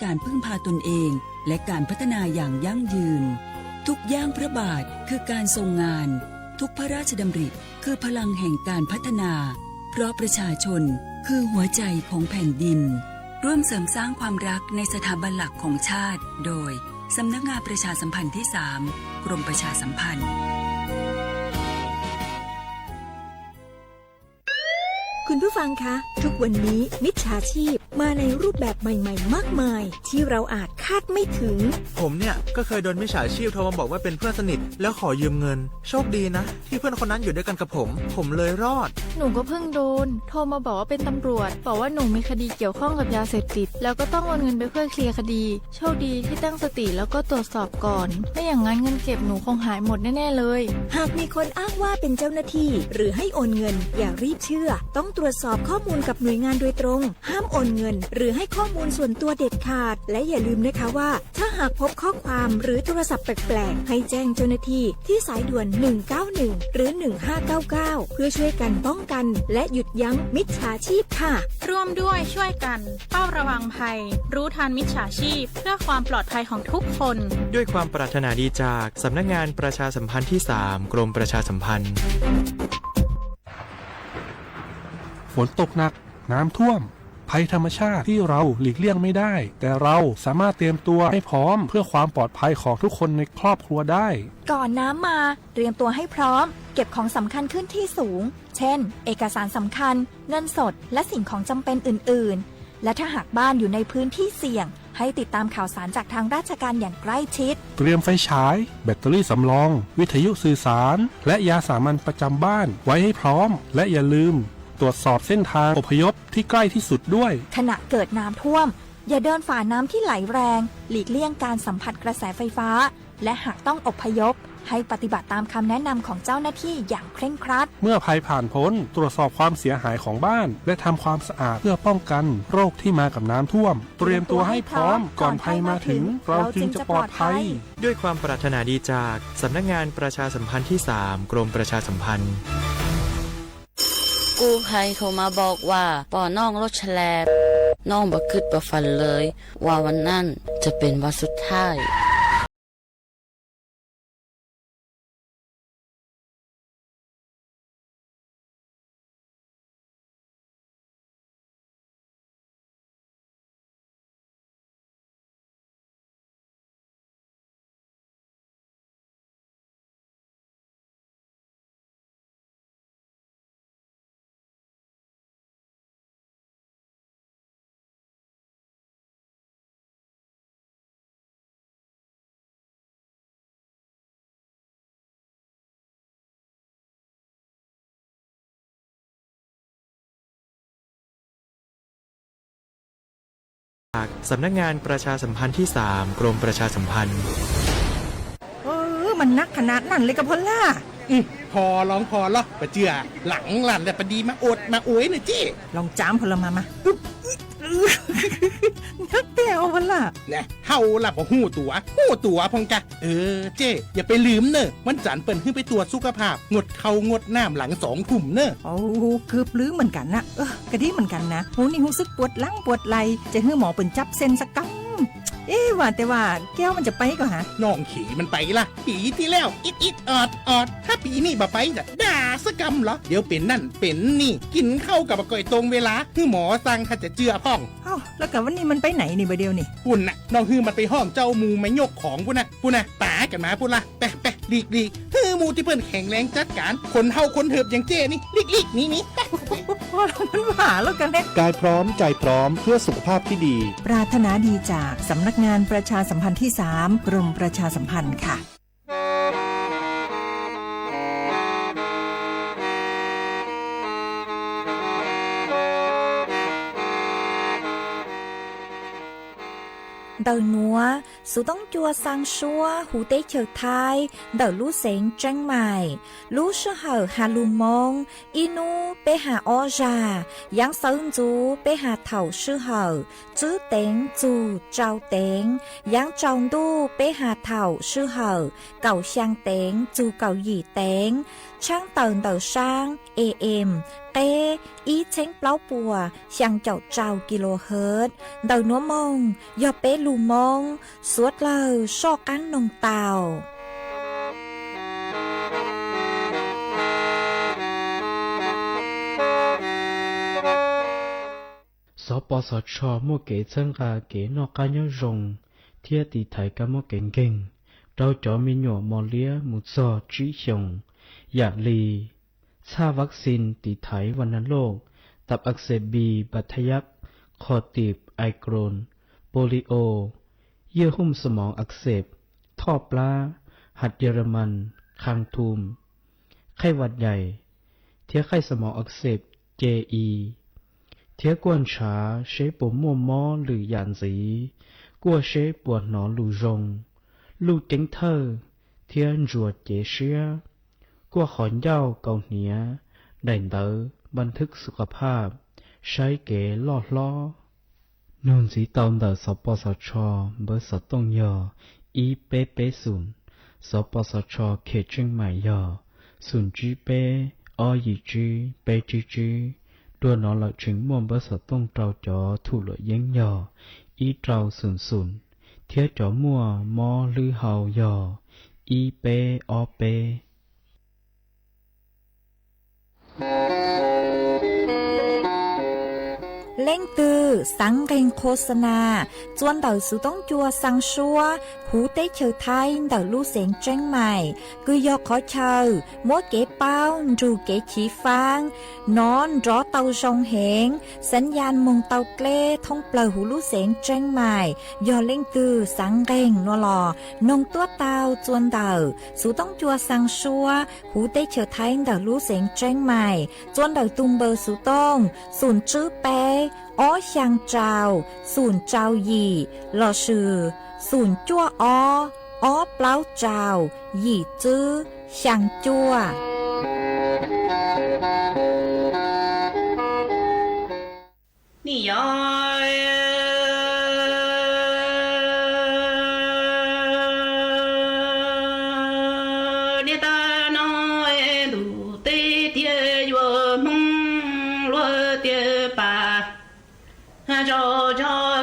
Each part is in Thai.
การพึ่งพาตนเองและการพัฒนาอย่างยั่งยืนทุกย่างพระบาทคือการทรงงานทุกพระราชดำริคือพลังแห่งการพัฒนาเพราะประชาชนคือหัวใจของแผ่นดินร่วมเสริมสร้างความรักในสถาบันหลักของชาติโดยสำนักงานประชาสัมพันธ์ที่ 3 กรมประชาสัมพันธ์คุณผู้ฟังคะทุกวันนี้มิจฉาชีพมาในรูปแบบใหม่ๆมากมายที่เราอาจคาดไม่ถึงผมเนี่ยก็เคยโดนมิจฉาชีพโทรมาบอกว่าเป็นเพื่อนสนิทแล้วขอยืมเงินโชคดีนะที่เพื่อนคนนั้นอยู่ด้วยกันกับผมเลยรอดหนูก็เพิ่งโดนโทรมาบอกว่าเป็นตำรวจบอกว่าหนูมีคดีเกี่ยวข้องกับยาเสพติดแล้วก็ต้องโอนเงินไปเพื่อเคลียร์คดีโชคดีที่ตั้งสติแล้วก็ตรวจสอบก่อนไม่อย่างนั้นเงินเก็บหนูคงหายหมดแน่ๆเลยหากมีคนอ้างว่าเป็นเจ้าหน้าที่หรือให้โอนเงินอย่ารีบเชื่อต้องตรวจสอบข้อมูลกับหน่วยงานโดยตรงห้ามโอนเงินหรือให้ข้อมูลส่วนตัวเด็ดขาดและอย่าลืมนะคะว่าถ้าหากพบข้อความหรือโทรศัพท์แปลกๆให้แจ้งเจ้าหน้าที่ที่สายด่วน191หรือ1599เพื่อช่วยกันป้องกันและหยุดยั้งมิจฉาชีพค่ะร่วมด้วยช่วยกันเฝ้าระวังภัยรู้ทันมิจฉาชีพเพื่อความปลอดภัยของทุกคนด้วยความปรารถนาดีจากสำนักงานประชาสัมพันธ์ที่ 3 กรมประชาสัมพันธ์ฝนตกหนักน้ำท่วมภัยธรรมชาติที่เราหลีกเลี่ยงไม่ได้แต่เราสามารถเตรียมตัวให้พร้อมเพื่อความปลอดภัยของทุกคนในครอบครัวได้ก่อนน้ำมาเตรียมตัวให้พร้อมเก็บของสำคัญขึ้นที่สูงเช่นเอกสารสำคัญเงินสดและสิ่งของจำเป็นอื่นๆและถ้าหากบ้านอยู่ในพื้นที่เสี่ยงให้ติดตามข่าวสารจากทางราชการอย่างใกล้ชิดเตรียมไฟฉายแบตเตอรี่สำรองวิทยุสื่อสารและยาสามัญประจำบ้านไว้ให้พร้อมและอย่าลืมตรวจสอบเส้นทางอพยพที่ใกล้ที่สุดด้วยขณะเกิดน้ำท่วมอย่าเดินฝ่าน้ำที่ไหลแรงหลีกเลี่ยงการสัมผัสกระแสไฟฟ้าและหากต้องอพยพให้ปฏิบัติตามคำแนะนำของเจ้าหน้าที่อย่างเคร่งครัดเมื่อภัยผ่านพ้นตรวจสอบความเสียหายของบ้านและทำความสะอาดเพื่อป้องกันโรคที่มากับน้ำท่วมเตรียมตัวให้พร้อมก่อนภัยมาถึงเราจึงจะปลอดภัยด้วยความปรารถนาดีจากสำนักงานประชาสัมพันธ์ที่ 3 กรมประชาสัมพันธ์กู้ภัยโทรมาบอกว่าป่อน้องรถแฉลบน้องบ่คิดบ่ฝันเลยว่าวันนั้นจะเป็นวันสุดท้ายสำนักงานประชาสัมพันธ์ที่ 3 กรมประชาสัมพันธ์มันนักขนาดนั้นเลยกับพ่อล่ะพอลองพอหรอกปะเจือหลังหลันแต่ปะดีมาอดมาอวยหน่อยจี้ลองจ้ามพลมานักเตียวพ่อล่ะเนี่ยเฮาล่ะบ่หู้ตัวพองกะเจ้อย่าไปลืมเนอะวันจันทร์เปิ้นขึ้นไปตรวจสุขภาพงดเข้างดน้ำหลัง2 ทุ่มเนอะเกือบลืมเหมือนกันนะกะดีเหมือนกันนะหูนี่รู้สึกปวดหลังปวดไหล่จะให้หมอเปิ้นจับเส้นสักกำว่าแต่ว่าแก้วมันจะไปก็ฮะน้องขี่มันไปล่ะปีที่แล้วอิดออดถ้าปีนี้บ่ไปจะด่าสกำเหรอเดี๋ยวเป็นนั่นเป็นนี่กินเข้ากับก่อยตรงเวลาคือหมอสั่งถ้าจะเจือพ่องแล้วกับวันนี้มันไปไหนนี่บ่เดียวนี่ปุ่นน่ะน้องฮือมันไปห้องเจ้ามูไม่ยกของปุ่นน่ะตากันมาปุ่นล่ะไปลีกฮือมูที่เพิ่นแข็งแรงจัดการคนเฮาคนเถิบอย่างเจ้นี่ลีกนี่มันว่าแล้วกันแน่กายพร้อมใจพร้อมเพื่อสุขภาพที่ดีปรารถนาดีจากสำนักงานประชาสัมพันธ์ที่ 3 กรมประชาสัมพันธ์ค่ะĐầu núa, số đông chua sang xua, hú tế chờ thai, đầu lũ xén tranh mài, lũ sơ hở hà lù mông, inu bê hà o già, yang sơn chú bê hà thảo sư hở, chữ tên chú trao tên, yang trong đu bê hà thảo sư hở, cầu sang tên chú cầu dì tên, ช่างเตินเต๋อช่าง AM เต้อีเช้งเปล่าปัวช่างเจ้าเจ้ากิโลเฮิรตซ์เต๋อนัวมงยอเป้ลูมงสวดเลอชอกังนงเตาสปสชมั่วเก๋เชิงกาเก๋นอกการยงรงเทียตีไทยกันมั่วเก่งเก่งเราจอมีหน่วมอเลียมุซอจีชงอยากลีชาวัคซีนตีไทยวันโลกตับอักเสบบีบัทยักคอตีบไอโกรนโปลิโอเยื่อหุ้มสมองอักเสบท่อปลาหัดเยอรมันคางทูมไข้หวัดใหญ่เทียไข้สมองอักเสบเจอีเทียกวนชาเชปวมัวมอหรือหยานสีกัวเชปวดหนอหลูรงลูเต็งเธอเทียนรัวเจเชียกัวขอนเย้าเกาเหนียได้เตอบันทึกสุขภาพใช้เก๋ล่อล้อนูนสีตอนเดอสปสชเบอร์สต้องยออีเปเปศูนย์สปสชเขตเชียงใหม่ยอศูนย์จีเปอยีจีเปจีจีตัวน้องเราถึงมวลเบอร์สต้องเจ้าจอถูกเหลือยังยออีเจ้าศูนย์ศูนย์เทียจอมัวมอหรือเฮายออีเปอเปเล่งตือสังเกงโฆษณาจวนเต่าสุต้องจัวสังชัวหูเต้เชอไทยเต่าลู่เสียงแจ้งใหม่คือยอกขอเชอมัวเก๋เป้าจูเก๋ฉีฟางนอนรอเต่าชงเหงสัญญาณมงเต่าเกล้ท่องเปล่าหูลู่เสียงแจ้งใหม่ยอเล่งตือสังเกงนัวหลอนงตัวเต่าจวนเต่าสุต้องจัวสังชัวหูเต้เชอไทยเต่าลู่เสียงแจ้งใหม่จวนเต่าตุมเบอร์สุต้องศูนย์จื้อเป้อ้อช่างเจ้าศูนย์เจ้าหยี่หล่อชื่อศูนย์จั่วอ้อเปล่าเจ้าหยี่จื้อช่างจั่วนี่ยอยเนี่ยตาน้อยดูเตเทียยัวมึงลัวเตียป่าโจโจ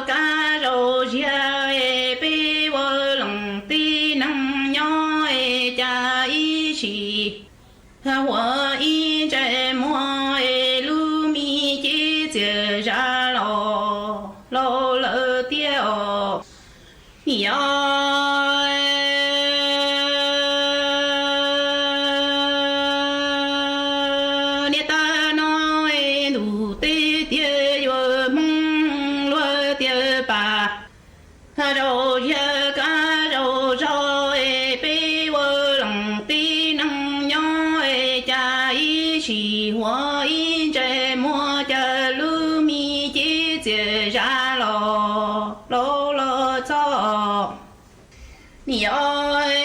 กาโจเชียเอปีวหลงตีนังย้อยจาอีชีหัวอีใจมัวเอลูมีจีเจจาโลโลเลเตียวย้อยเนี่ยตาน้อยดูเตเตียมึงป่าเราเยอะกะเราจอยไปว่าหลังตีนังย้อยใจชีหัวอีใจมัวจะรู้มีจีเจจาโลโลโลจอนี่ย้อย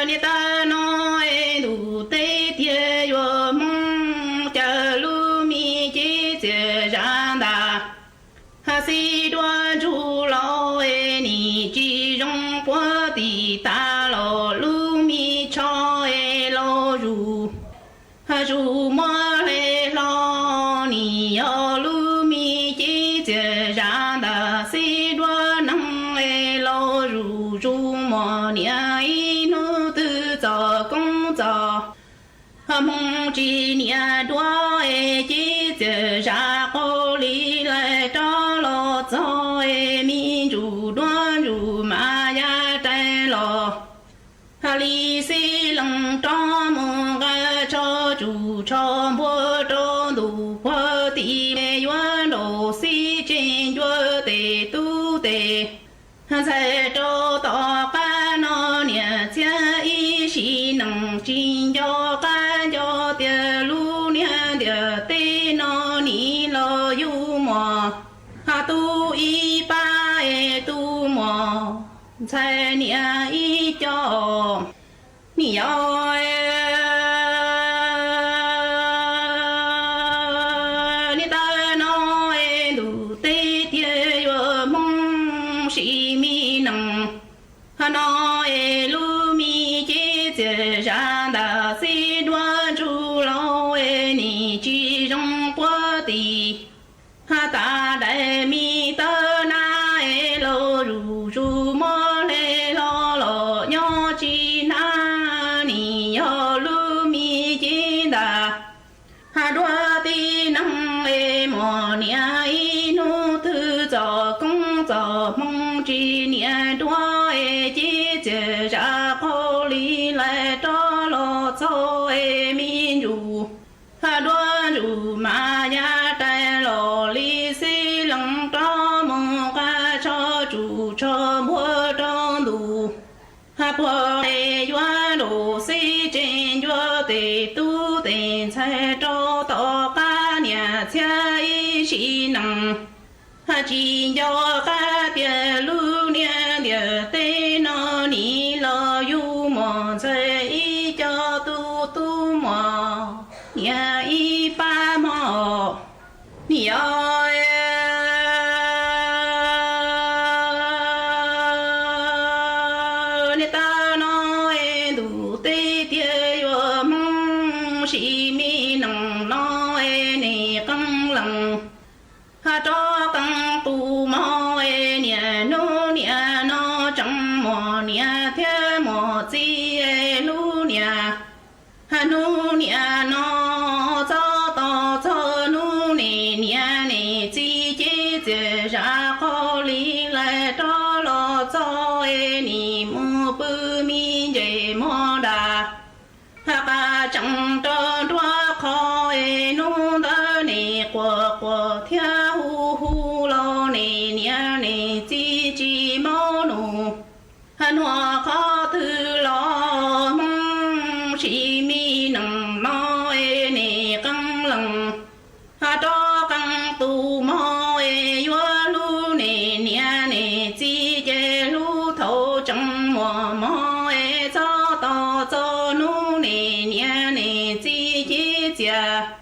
นี่ตาน้อยดูเตเทียมึงจะรู้哈西多住老诶，你集中波的大老路米超诶老如，哈住莫嘞老你要路米集结上的西多能诶老如住莫年一路的做工作。梦几年多诶，记着啥后里来找老早诶，民主乱如马呀摘了，里西冷张梦个朝主朝波中路坡地远路西真觉得都得，才找到干那年前一时能真要干。的路年的对那你老有么？哈都一把哎都么？才年一觉，你要你大脑哎都对的月梦是咪能，哈那。ha ta đại mi tơ na e lo ru ru mo le lo nho chi na ni yo lu mi chi da ha đoa ti năng e mo nia y nu thư cho công cho mong chi nia đoa e chi chế ra khô li lại cho lo cho e min ru ha đoa ru ma ya tai lo li si lăng cho mong ca cho chủ cho mua trong đủ ha po e yua đồ si trên yua tề tu tề sai cho to ca nhà cha y chi năng ha chi yo ca bia lu nia địa tê no ni lo yu mo sai y cho tu mo nhà y pa mo ni ơi sĩ mi nằng no e nè căng lằng ha cho căng tu mo e nè no chẳng mò nè thế mò chi e lu nè ha nu nè no cho to cho nu nè chi chi chế ra khó lý lại cho lo cho e nè mu bư mi dễ mò đà ha ba chẳng cho đoa khó e nu đơ nè của thia hu lo nè chi chi mô nụ hân hoa khó thư lo mong chỉ mi nằng no e nè căng lằng ha cho căng tu mô e yua lu nè chi chê lu thấu chẳng mò e cho to cho nu nè chi chi chia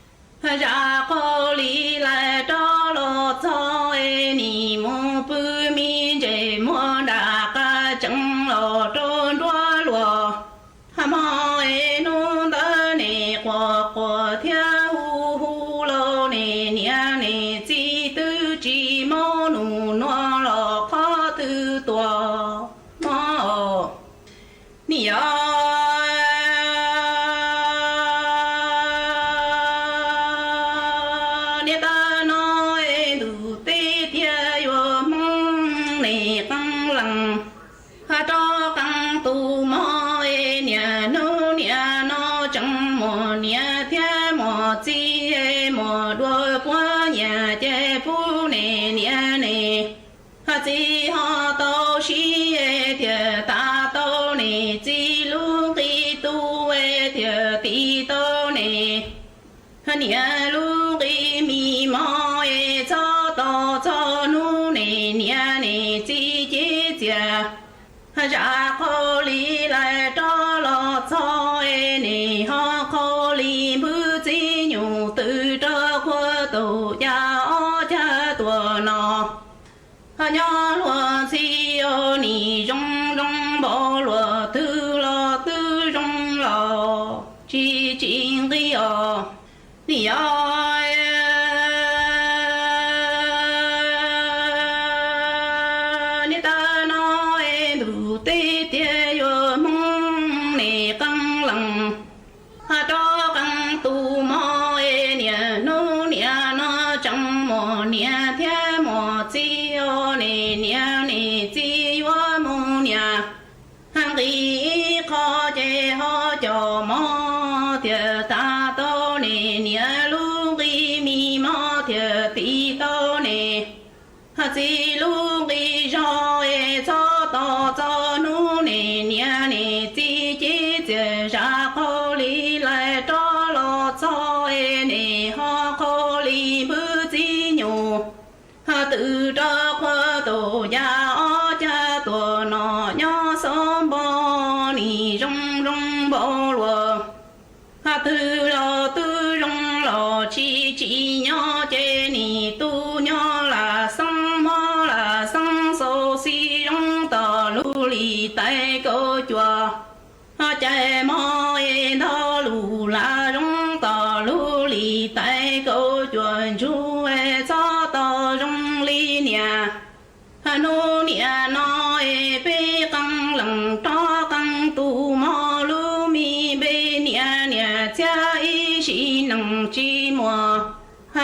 ra cô lý lại cho lo cho e nì mô bư mi dễ mô đà ca chẳng lo trôn đoa lùa ha mô e nu đơ nè của thia hu lo nè chi tư chi mô nụ nó lo khó tư tùa mô nì chi e mò đua qua nhà chế phu nè ha chi ho tô shi e thiệt ta tô nè chi lu ki tu e thiệt ti tô nè ha nia lu ki mi mo e cho to cho nu nè chi chi chia ha ra khô li lại cho lo cho e nè ho khô li bư chi nhu tự cho khoa tổ cha o cha tua nọ ha nhớ lúa chi o nì rong bỏ lúa tư rong lo chi cái o nì ơi nì ta nói đủ tê tê yo mong nè căng lằng ha cho căng tu mo e nè no chẳng mò nè thế mò chi o nè chi yo mo nè hang đi khó chế ho cho mo thiệt ta tô nè lu gi mi mo thiệt ti tô nè ha chi lu gi jo e cho to cho nu nè chi chi chế ra khô li lại cho lo cho e nè ho khô li bư chi nhu ha tự cho khoa tổ gia o cha tổ nọ nho xóm bò nì rong bò lùa ha tư rong lo chi nho chê nì tu nho là sông sô si rong tò lu lì tay cô chùa ha chạy mò e thò là rong tò lu lì tay cô chùa chú e cho tò nô nia no e bê căng lăng to căng tu mò lu mi bê nia nia cha y xì nằng chi mò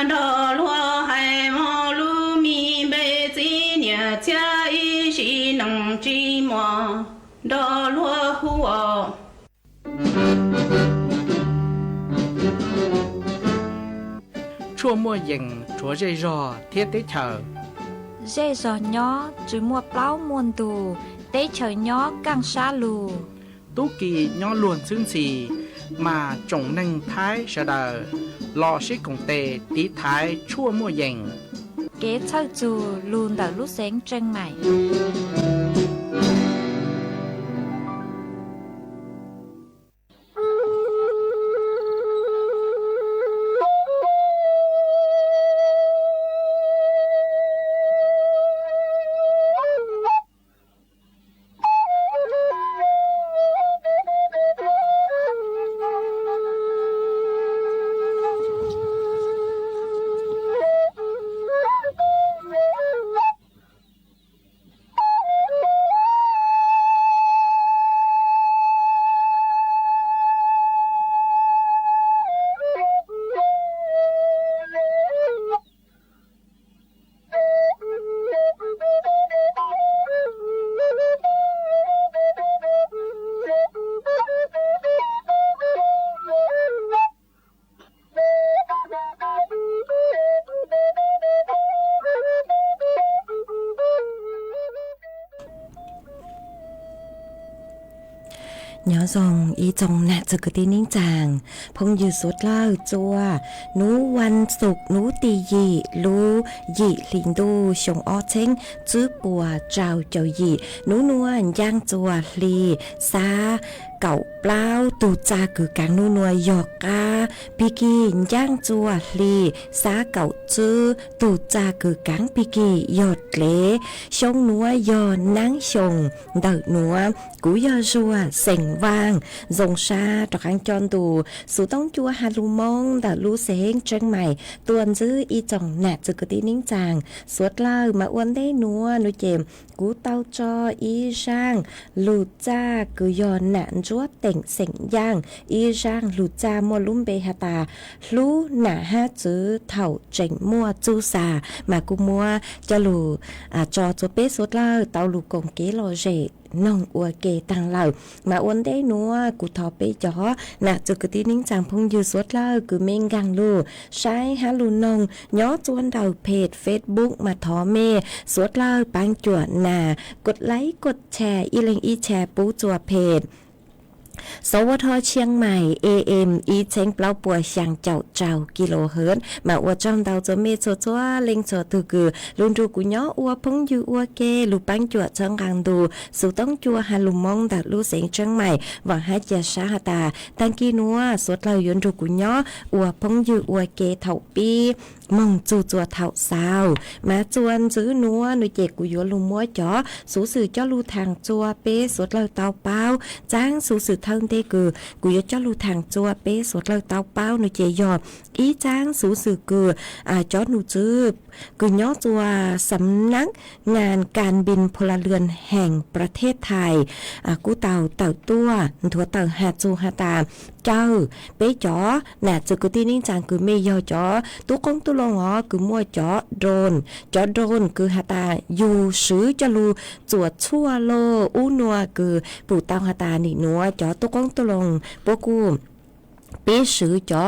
đo lúa hai mò lu mi bê chi nia cha y xì nằng chi mò đo lúa hùa chua mua dừng chúa dây rò thiết tế chờ dây giò nhó chứ mua plau muôn tù tế chờ nhó căng xa lù tú kỳ nhó luôn xương xì mà trồng nâng thái sợ đờ lò xí cùng tề tí thái chua mua dừng kế thơ dù luôn đỡ lúc sáng chân mày nhỏ dòng ý chồng nạจะกตีนิ่งจางพงยืดสุดเล่าจัวหนูวันสุกหนูตียีรู้ยีลิงดูชงอ้อเช้งจื้อปัวเจ้าเจ้ายีหนูนวลย่างจัวลีซาเก่าเปล่าตูจากือกางนูนัวหยอกกาปีกีย่างจัวลีซาเก่าจื้อตูจากือกางปีกีหยอดเละชงนัวยอนั่งชงเดินนัวกูยอจัวเส็งวางดงชาตอกอังจอนตูสูต้องจัวฮาลูมองเดินลูเซ็งเจิงใหม่ตัวนจื้ออีจ่องแหนจึกตีนิ่งจางสวดเล่ามาอ้วนได้นัวนุเจมกูเต้าจออีช่างลูจ้ากูยอนหนานจัวเต่งเส็งย่างอีช่างลูจ้ามัวลุ่มเบฮตาลูหนาฮาจื้อเถ่าเจิงมัวจูซามากูมัวจะลูจอจัวเป๊สวดเล่าเต้าลูกงเกโลเจน้องอัวเกตังเหล่ามาอ้วนได้นัวกูทอไปจอหนักจุกตีนิ่งจางพงยืดสวดเล่ากูเมงกังลูใช้ฮาลูนงย้อจวนดาวเพจเฟซบุ๊กมาทอเมสวดเล่าปังจวดหนากดไลค์กดแชร์อีเลงอีแชร์ปูจัวเพจสวทเชียงใหม่ AM อีเชงเปล่าปัวเชียงเจ้ากิโลเฮิรตซ์มาอวดจอมดาวจะเมโซจัวเล็งโซตือกือลุนดูกุย้ออัวพงยูอัวเกลูปังจัวเชิงกังดูสุต้องจัวฮาลุมองดัดลูเสียงเชียงใหม่หวังให้เจชาฮตาตังกีนัวสวดเรายนดูกุย้ออัวพงยูอัวเกเถาปีมองจูจัวเถ่าสาวมาจวนซื้อนัวนุเจกุยลุมัวจ๋อสูสื่อเจ้าลูทางจัวเป้สวดเราเตาเป้าจ้างสูสื่อเทิงเตกือกุยเจ้าลูทางจัวเป้สวดเราเตาเป้านุเจยอดอีจ้างสูสื่อกือจ้อหนูจืบกุยย้อจัวสำนักงานการบินพลเรือนแห่งประเทศไทยกูเต่าตัวถัวเต่าหาจูหาตาเจ้าเป้จ๋อหน่าจะกุตีนิ่งจางคือเมยอจ๋อตุกงตุลงอ๋อคือมัวจ๋อโดรนคือหาตาอยู่ซื้อจะรูจวดชั่วโลอู้นัวคือปู่เต่าหาตาหนีนัวจ๋อตุกงตุลงพวกกูเป้ซื้อจ๋อ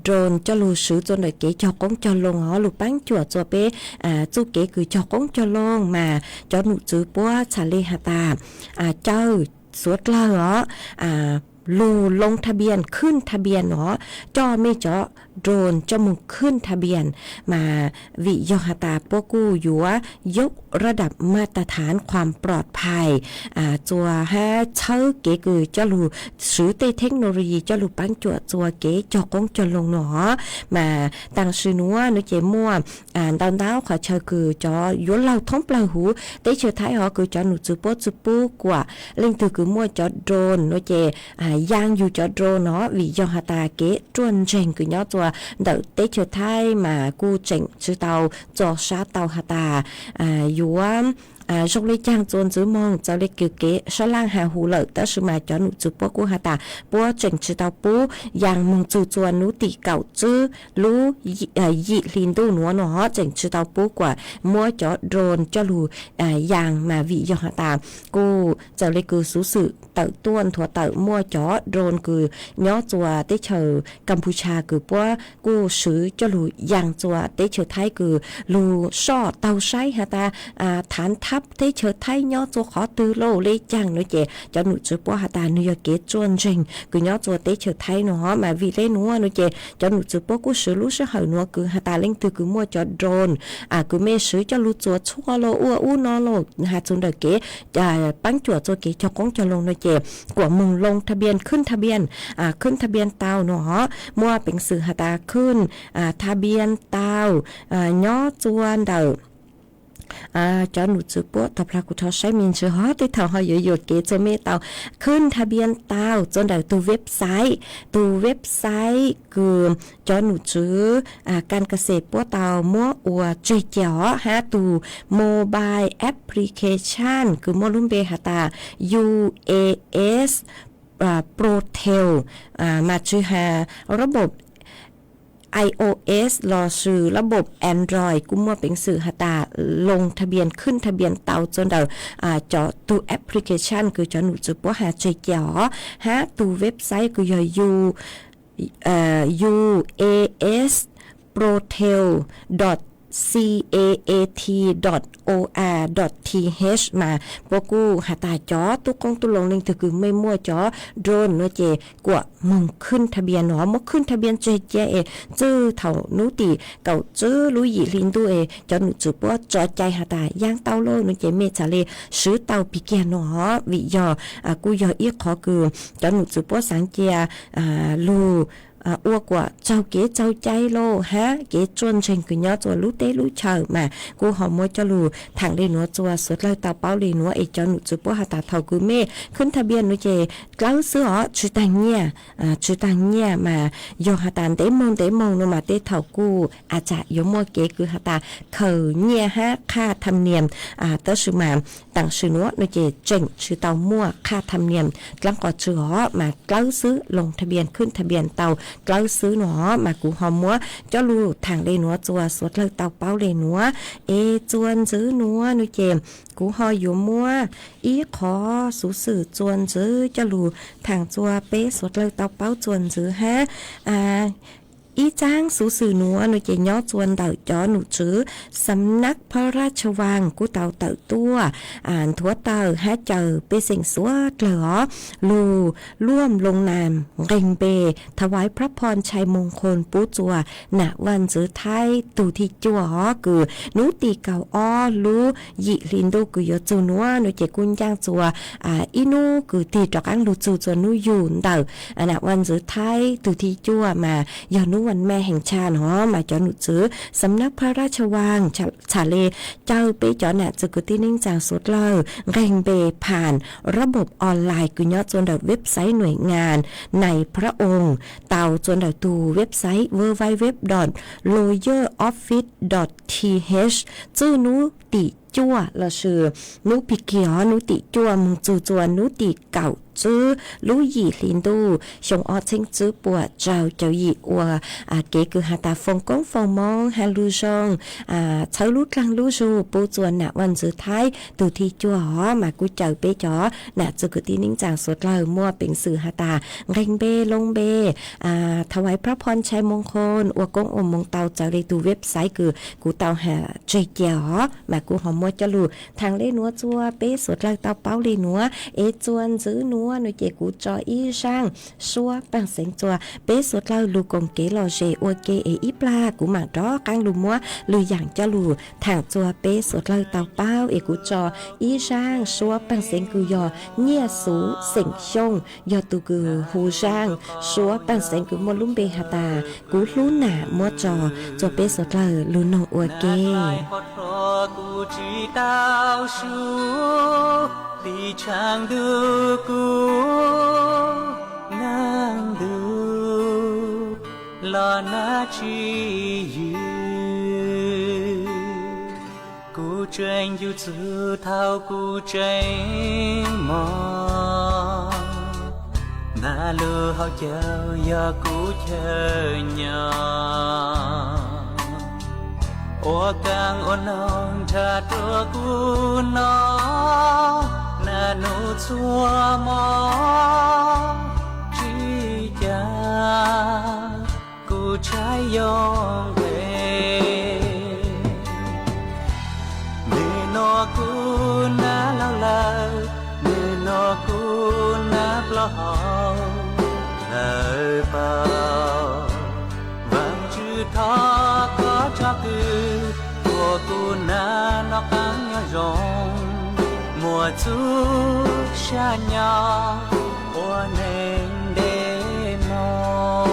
โดรนจะรูซื้อจนได้เก๋จอกงจอลงอ๋อลูกปังจวดจัวเป้จูเก๋คือจอกงจอลงมาจ๋อหนูจื้อปัวชาเลหาตาเจ้าสวดลาเหรอลูลงทะเบียนขึ้นทะเบียนเนาะจอไม่เจาะโดรนจมูกขึ้นทะเบียนมาวิยอหตาพวกกูอยู่ว่ายกระดับมาตรฐานความปลอดภัยจัวฮะเชิเก๋คือจะรูซื้อเทคโนโลยีจะรูปังจัวเก๋จอกงจลงเนาะมาตั้งชื่อนัวนุเจมัวดาวขอเชิญคือจอย้อนเราท้องปลาหูได้เชิญท้ายหอคือจอหนูจูปูกว่าเล่งตือคือมัวจอโดรนนุเจย่างอยู่จอโดรนเนาะวิยอหตาเก๋จวนเจงคือย้อจัวเดาเตเชไทยมากูเจ๋งชื่อเตาจอชาเตาหาตาอยู่ว่า trong lấy trang trốn giữ mong cho lấy kiểu kế so lang hà hủ lợi ta sự mà cho nụ chụp bó của hà ta bó trình chữ tàu bố yang mong chù chuan nụ tỷ cậu chữ lú dị linh đu nó trình chữ tàu bố quả mua cho drone cho lù yang mà vị do hà ta cô cho lấy cứ số sự tự tuôn thua tự mua cho drone cứ nhó chùa tới chờ Campuchia cứ bó cô sử cho lù yang chùa tới chờ Thái cứ lù so tàu say hà ta thán tháp tới chờ Thái nhó chùa khó từ lâu lấy chăng nói chè cho nụ chụp bó hà ta nuôi kế chuan trình cứ nhó chùa tới chờ Thái nó mà vì lấy nó nói chè cho nụ chụp bó cô sử lú sẽ hỏi nó cứ hà ta lên từ cứ mua cho drone cứ mê sử cho lú chùa chua lô u nó lô hà chun đời kế bắn chùa cho kế cho con cho lông nói chè của mừng lôngทะเบียนขึ้นทะเบียนขึ้นทะเบียนเตาเนาะมัวเป็นสื่อหาตาขึ้นทะเบียนเตาย่อจวนเดาcho nụ chữ bố tập là của thọ sai mình chữ hót để thọ họ dựa kế cho mê tàuขึ้นทะเบียนเตาจนได้ตัวเว็บไซต์คือcho nụ chữ การเกษตรปัวเตามัวอัวจุยเจียวฮะตัว mobile application คือมัวลุ่มเบหาตา UAS Protel มาชื่อหาระบบiOS รอสื่อระบบ Android กุมว่าเป็นสื่อหาตาลงทะเบียนขึ้นทะเบียนเตาจนเดาจอตัวแอปพลิเคชันคือจอหนูจุดว่าหาใจเจ๋อฮะตัวเว็บไซต์คือUAS Protel caat.or.th มาพวกกูหาตาจอตุกกองตุลงนึงถือคือไม่มั่วจอโดรนเนาะเจกว่ามึงขึ้นทะเบียนหนอมขึ้นทะเบียนเจจื้อเถ่านูตีเก่าจื้อลุยลินดูจอหนูจุบว่าจอใจหาตาย่างเต้าโลเนาะเจเมชาเลซื้อเต้าปีเกียหนอวิยอกูยออีขอคือจอหนูจุบว่าสังเจียลูอ้วกว่าเจ้าเก๋เจ้าใจโลฮะเก๋จนเชงคือย้อตัวรู้เต้รู้เฉยมากูหอมมวยจะรู้ทางได้หนัวตัวสุดเลยตาเป้าเลยหนัวไอจอหนูจุบว่าหาตาเท่ากูเม่ขึ้นทะเบียนหนูเจกล้าซื้อชื่อตังเนี่ยมาโยหาตาเต้มองนูมาเต้เท่ากูอาจจะโยมัวเก๋คือหาตาเขาเนี่ยฮะค่าธรรมเนียมตั้งชื่อมาตั้งชื่อหนัวหนูเจเจ๋งชื่อเตามั่วค่าธรรมเนียมกล้าก่อชื่อมากล้าซื้อลงทะเบียนขึ้นทะเบียนเตากล้าซื้อหนอมากูหอมมัวเจ้าลูทางได้หนัวจัวสวดเลยเตาเป้าเลยหนัวจวนซื้อหนัวนุเจมกูหออยู่มัวอีขอสูสื่อจวนซื้อเจ้าลูทางจัวเป๊สวดเลยเตาเป้าจวนซื้อฮะอีจ้างสูสื่อหนัวหนูจะย่อจวนเต่าจอหนูซื้อสำนักพระราชวังกูเต่าตัวทั่วเต่าฮะเจอเปเสียงสวดเหลือลูร่วมลงนามเร่งเปถวายพระพรชัยมงคลปูจัวณวันซื้อไทยตูที่จัวคือหนูตีเก่าลูยิลินดูคือโยจูนัวหนูจะกุญย่างจัวอีนูคือตีจอกังลูจูจัวนูยูนเต่าณวันซื้อไทยตูที่จัวมายอนุวันแม่แห่งชาติมาจอหนุซื้อสำนักพระราชวังชาเลเจ้าไปจอหนาจุกุตินิ่งจางสุดเลยแรงเบผ่านระบบออนไลน์กุญยอจนดเว็บไซต์หน่วยงานในพระองค์เต่าจนดตูเว็บไซต์ www.lawyeroffice.th ชื่อนูติจั่วละชื่อนูปิเกียวนูติจั่วมึงจูจวนนูติเก่าจื้อลู่หยี่ลินดูชงออเชงจื้อปวดเจ้าหยี่อัวเก๋คือหาตาฟงก้งฟงมองฮาลูชงเช้าลู่กลางลู่ชูปูจวนหนาวันสุดท้ายตูที่จั่วมากูเจ้าเป้จ๋อหนาจุกุตีนิ่งจางสดเลยมั่วเป็นสื่อหาตาเร่งเบลงเบถวายพระพรชัยมงคลอัวกงอมมงเตาเจ้าเลยตูเว็บไซต์คือกูเตาหาใจเจียวมากูหอมมัวจะลู่ทางเล่นัวจั่วเป้สดเลยเตาเป้าเลยนัวจวนซื้อนัวหนูเจกูจออีช่างชัวปังเสียงจัวเป๊สดเล่าลูกงเกลอเจอวเกอีปลากูหมักดอกลางลูมัวลืออย่างจะลูทางจัวเป๊สดเล่าเตาเป้ากูจออีช่างชัวปังเสียงกูยอเนี่ยสูเสียงชงยอตูกูหูช่างชัวปังเสียงกูมัวลุ่มเบหาตากูรู้หนามัวจอจัวเป๊สดเล่าลูนองอวเกđi chàng đưa cô nàng đưa là na chi cô tranh yêu chữ thao cu tranh mò na lừa họ chào ya cu chơi nhỏ ô càng ôn nong cha tua cu nó na nụ chua mò chi cha cu trái yong về nó cu na lao lao nơi nó cu na plau lời bao vang chữ tho có cho cứ của cu na nó căng nhau rong mùa chú xa nhỏ của nên để mò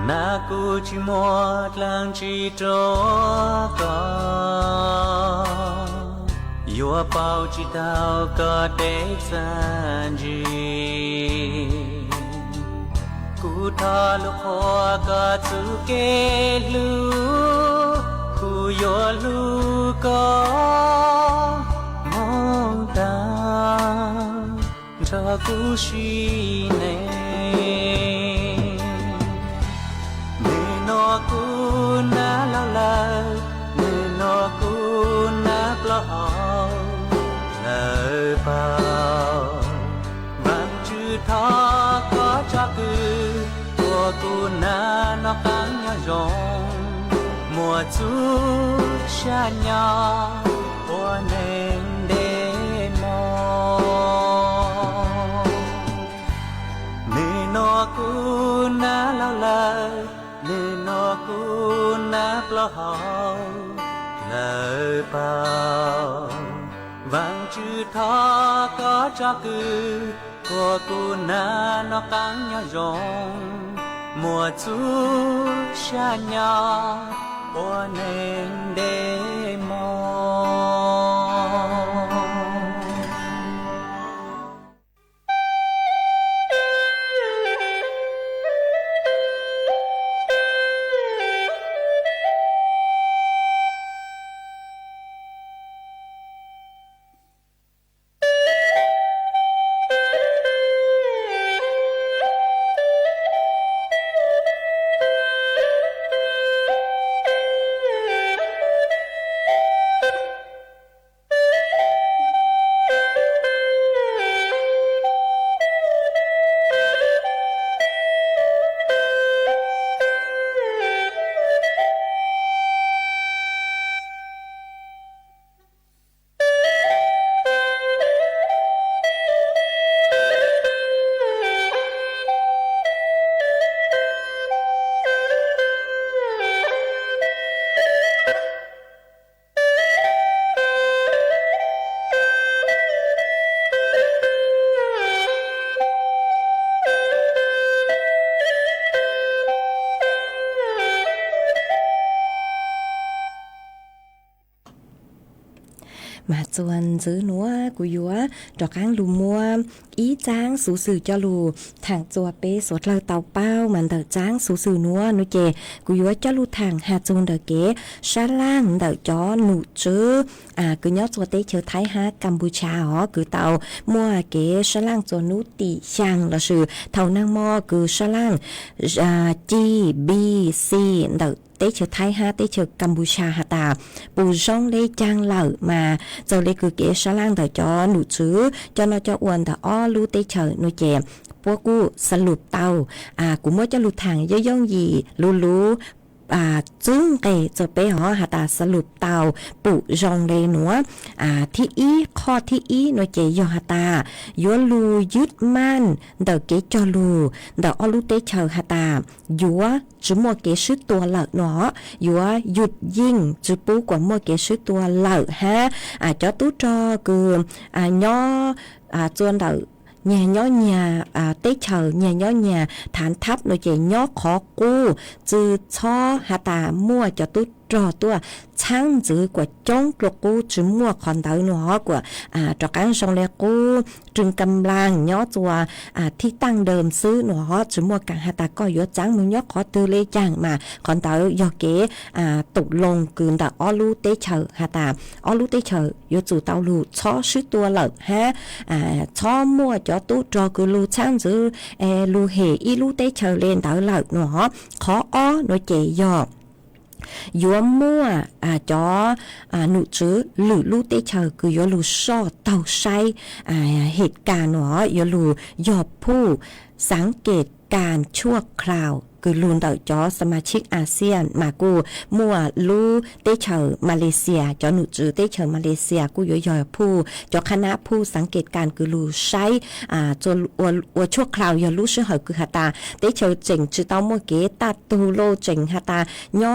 na cu chỉ một làng chỉ tró có yêu bao chỉ đào có để san gì cu thà lúc hoa có chữ kê lu cu yêu lu có mong ta cho cu si này nó cu na lao lao nơi nó cu na plau lời bao vang chữ tho có cho cứ của cu na nó căng nhau rong mùa chú xa nhỏ của nên để mò nơi nó cu na lao lao nơi nó cu na plau lời bao vang chữ tho có cho cứ của cu na nó căng nhau rong mùa chú xa nhỏ của nên để mò mà chuan giữ núa của yúa trò cáng lù mua ý tráng số sử cho lù thằng chùa bê sốt lơ tàu bao mà đỡ tráng số sử núa nó chè của yúa cho lù thằng hạt chuan đỡ kế sa lang đỡ cho nụ chứ cứ nhớ chùa tế chờ thái ha Campuchia họ cứ tàu mua kế sa lang cho nụ tỷ sang là sự thầu năng mo cứ sa lang G B C đỡ tế chờ Thái ha tế chờ Campuchia ha ta bù song lê trang lợ mà giờ lê cứ kế sa lang đỡ cho nụ chứ cho nó cho uốn đỡ o lu tế chờ nó chè bố cu sân lụt tàu cũng mới cho lụt thẳng dây dông gì lu จึงเกจะไปหอหาตาสรุปเตาปุจองเลหนัวที่อีข้อที่อีหน่วยเจยอหาตายัวลูยึดมั่นเดเกจอลูเดออลูเตเชอหาตายัวจุมัวเกชื่อตัวเหล่าหนอยัวหยุดยิงจุปูกว่ามัวเกชื่อตัวเหล่าฮะจอตู้จอคือย่อจวนเดnhà nhỏ nhà tế chờ nhà nhỏ nhà thản tháp nội chế nhỏ khó cu từ cho hạ tà mua cho tôi trò tôi sáng giữ của chống lục cu chỉ mua còn đỡ nó của trò cán sông lê cu trường cầm lang nhỏ chùa thi tăng đờm xứ nó chỉ mua càng hạ tà có yếu trắng muốn nhỏ khó tư lê chàng mà còn đỡ do kế tục lồng cường đỡ ó lu tế chờ hạ tà ó lu tế chờ yếu chủ tàu lù cho sức tua lợn ha cho mua cho tôi trò cứ lù sáng giữ lù hề y lù tế chờ lên đỡ lợn nó khó ó nó chế doยัวมั่วจอหนูจื้อหรือลูกเตเชอคือยัวลูซ่อเต่าไซเหตุการณ์หนอยัวลูยอบผู้สังเกตการชั่วคราวคือลูนเต่าจอสมาชิกอาเซียนมากูมั่วลูเตเชอมาเลเซียจอหนูจื้อเตเชอมาเลเซียกูยอยผู้จอคณะผู้สังเกตการคือลูใช้จนอวชั่วคราวยอลูชื่อเหอคือหาตาเตเชอเจ๋งจื้อเต้ามัวเกตัดตูโลเจ๋งหาตาย่อ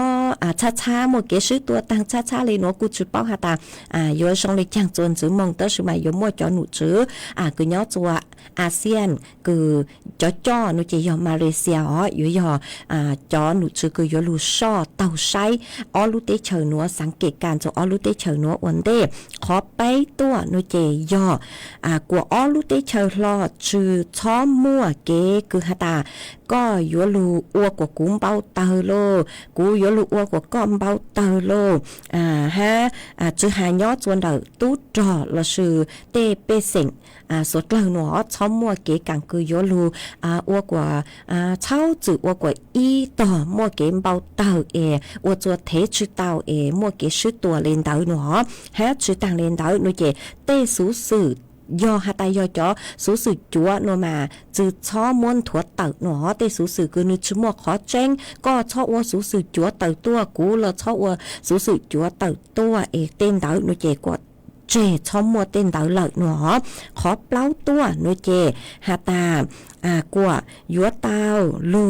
ช้ามัวเกชื่อตัวตังช้าเลยเนาะกูจื้อเป้าหาตายอชงเลยจังจนจื้อมองเตอร์ชื่อมายอมัวจอหนูจื้อคือย่อจัวอาเซียนคือจ่อหนูจะยอมาเลเซียอยู่จอหนูจื้อคือยอลูซ่อเต่าไซออลูเตเชอหนัวสังเกตการจอออลูเตเชอหนัววันเดขอไปตัวหนูเจยอกว่าออลูเตเชอรอจื้อช้อมั่วเกคือหาตาก็ยัวลูอ้วกว่ากุ้งเบาเตอโลกูยัวลูอ้วกว่าก้อมเบาเตอโลจื้อหายอจวนเดอตู้จอละชื่อเตเปเซ็งสดเลยหนอช้อมมั่วเกกังคือยัวลูอ้วกว่าเช่าจื้ออ้วกว่าอีต่อมั่วเกมเบาเตออ้วจัวเทชื่อเตามั่วเกชื่อตัวเลนเตอหนอชื่อต่างเลนเตอหนูเจเตสูสื่อยอหาตายอจอสูสื่อจัวโนมาจือช้อม้วนถั่วเต่าหนอเตสูสื่อคือนึกชั่วโมงขอแจ้งก็ชอบว่าสูสื่อจัวเต่าตัวกูแล้วชอบว่าสูสื่อจัวเต่าตัวเต้นเต่าหนูเจกว่าเจช้อมมัวเต้นเต่าเหล่าหนอขอเปล่าตัวหนูเจหาตากว่ายัวเต่าลู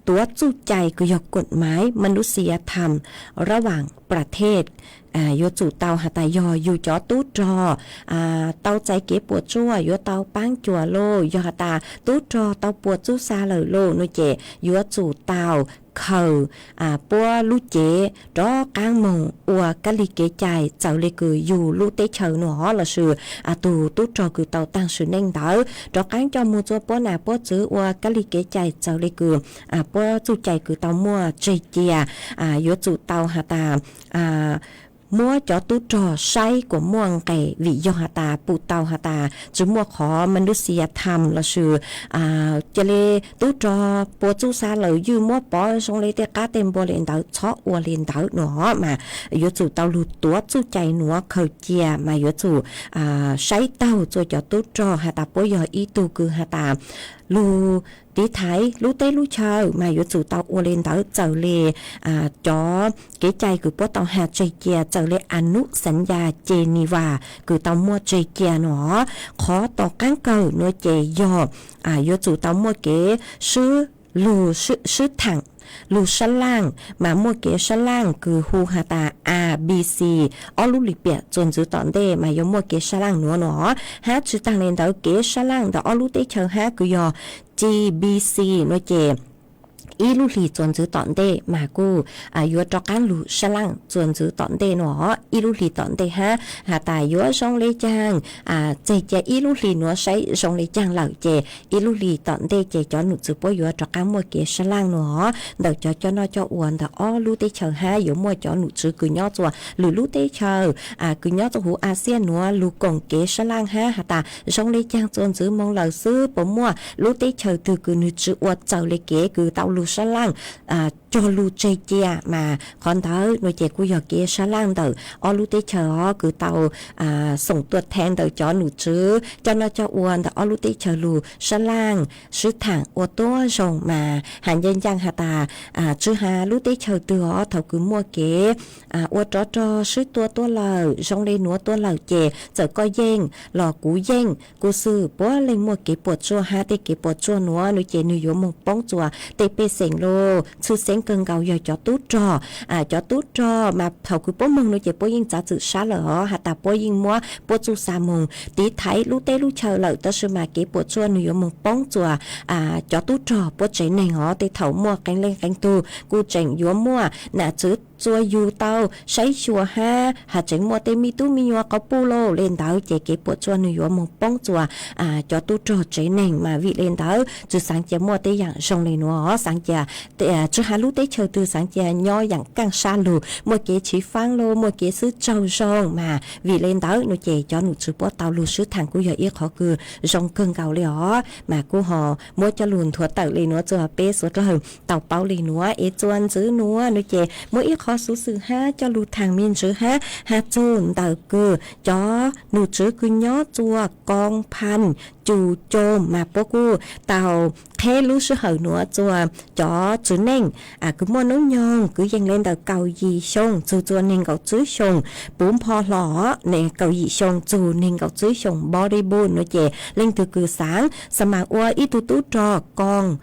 ตัวจู้ใจคือยกกฎหมายมนุษยธรรมระหว่างประเทศโยจูเตาหาตายอยู่จอตู้จอเตาใจเก็บปวดชั่วโยเตาปังจัวโลยหาตาตู้จอเตาปวดจู้ซาเลยโลนุเจโยจูเตาเขาปัวลูเจรอกลางมงอัวกะลิเกใจเจ้าเลยคืออยู่ลูเตเชอหนอละชื่อตู้จอคือเตาตั้งชื่อเน่งเตอรอกลางจอมูจัวปัวหนาปัวจื้ออัวกะลิเกใจเจ้าเลยคือปัวจูใจคือเตามัวเจเจียโยจูเตาหาตามัวจอตู้จอใช้กว่าม่วงไก่วิยหาตาปูเตาหาตาจุมัวขอมนุษยธรรมละชื่อจะเลตู้จอปัวจูซาเลยยืมมัวปอทรงเลยเตกาเต็มบัวเลนเตาชออัวเลนเตาหนอมาโยจูเตาลูตัวจูใจหนัวเขาเจียมาโยจูใช้เตาจอตู้จอหาตาปัวยออีตูคือหาตาลูตีไทยลูเต้ลูเชอมาอยู่จู่เตาอวเลนเตาเจอเลจอเก๋ใจคือพวกเตาหาใจเกียเจอเลอนุสัญญาเจนีวาคือเตามัวใจเกียหนอขอต่อกั้งเกิดนัวเจยออยู่จู่เตามัวเก๋ชื่อลูชื่อถังลูชั้นล่างมามัวเกชั้นล่างคือฮูฮาตา RBC ออลูลิเปียจนจื้อตอนเดมายมัวเกชั้นล่างหนัวหนอฮะจื้อต่างเลนเตาเกชั้นล่างแต่ออลูเตเชอฮะคือยอ GBC นัวเจอีลูลีจวนจื้อตอนเดมากูยัวจอกันลูฉลังจวนจื้อตอนเดหนออีลูลีตอนเดฮะหาตายยัวชงเลจางเจอีลูลีหนัวใช้ชงเลจางเหล่าเจอีลูลีตอนเดเจจอหนุจื้อปยัวจอกันมัวเกฉลังหนอเดจอนอจออ้วนแต่อ้อลูเตเชอฮะยัวมัวจอหนุจื้อคือย่อจัวหรือลูเตเชอคือย่อจัวหูอาเซียนหนัวลูกงเกฉลังฮะหาตาชงเลจางจวนจื้อมองเหล่าซื้อปมัวลูเตเชอคือหนุจื้ออวดเจ้าเลเกคือเตาลูฉลัง cho lu chơi chia mà còn tới nội chế của giờ kia sa lang tới ở lu tê chờ cứ tàuส่งตัวแทนtới cho nụ chứ cho nó cho uốn tới ở lu tê chờ lu sa lang sư thẳng ô tô rồng mà hàng dân giang hà ta chứ hà lu tê chờ từ họ thầu cứ mua kế ô cho sư tua lờ rong lên núa tua lờ chè giờ coi dân lò cú dân cú sư bố lên mua kế bột chua ha tê kế bột chua núa nội chế nuôi một bóng chùa tê pê sèn lô sư sèn cơn gạo giờ cho tút cho mà thầu cứ bố mừng nội chế bố yên trả tự xá lỡ hà ta bố yên mua bố chu sa mừng tí thấy lú tê lú chờ lỡ ta sư mà kế bột chua nuôi một bóng chùa cho tút cho bố chế này họ tê thầu mua cánh lên cánh tu cú chỉnh yếu mua nà chứ chua yu tao sấy chua ha hà chỉnh mua tê mi tu mi nhua có pu lô lên tao chế kế bột chua nuôi yếu một bóng chùa cho tút cho chế này mà vị lên tao chứ sáng chế mua tê dạng sông lên nó sáng chế chứ hà lú tê chờ từ sáng chế nho dạng càng xa lù mua kế chỉ phang lô mua kế sứ trâu rong mà vì lên tao nó chế cho nụ chữ bó tao lù sứ thằng của giờ ít khó cứ rong cơn gạo lì ó mà cô họ mua cho lùn thua tao lì nó cho bê số rồi tàu bao lì nó ít chuan chữ nó chế mua ít khó số sự ha cho lù thằng miên chữ ha chôn tao cứ cho nụ chữ cứ nhó chua con pan chủ trôm mà bố cô tàu thế lú sư hở nữa cho chữ nền cứ mua nấu nhon cứ dành lên tàu cầu gì sông chua nên cầu chữ sông bún pho lỏ nè cầu gì sông chù nên cầu chữ sông body bone nó chè lên từ cứ sáng sầm mà ua ít tu trò con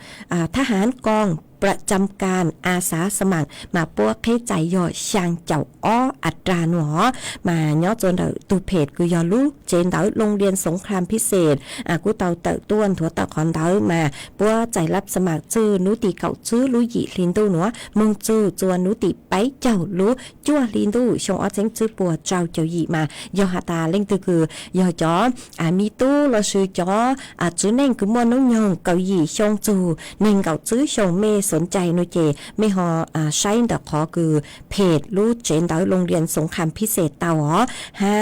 ทหารกองประจำการอาสาสมัครมาพวกให้ใจย่อช่างเจ้าอ้ออัตราหนอมาย่อจนเดตูเพจคือยอลูเจนเดาโรงเรียนสงครามพิเศษกูเตาเตะต้วนถั่วตะคอนเดามาพวกใจรับสมัครจื้อนุติเก่าจื้อรู้หยีลินตู้หนัวมงจื้อจวนนุติไปเจ้ารู้จั่วลินตู้ชงอ้อเจงจื้อปัวเจ้าเจ้าหยีมายอหาตาเล่งตือคือยอจ๋อมีตู้เราซื้อจ๋อจื้อเน่งคือมัวน้องยองเก่าหยีชงจูเน่งเก่าจื้อชงเมสนใจโนเจไม่หอใช้แต่ขอคือเพจรู้เจนเตาโรงเรียนสงครามพิเศษเตาอ๋อฮะ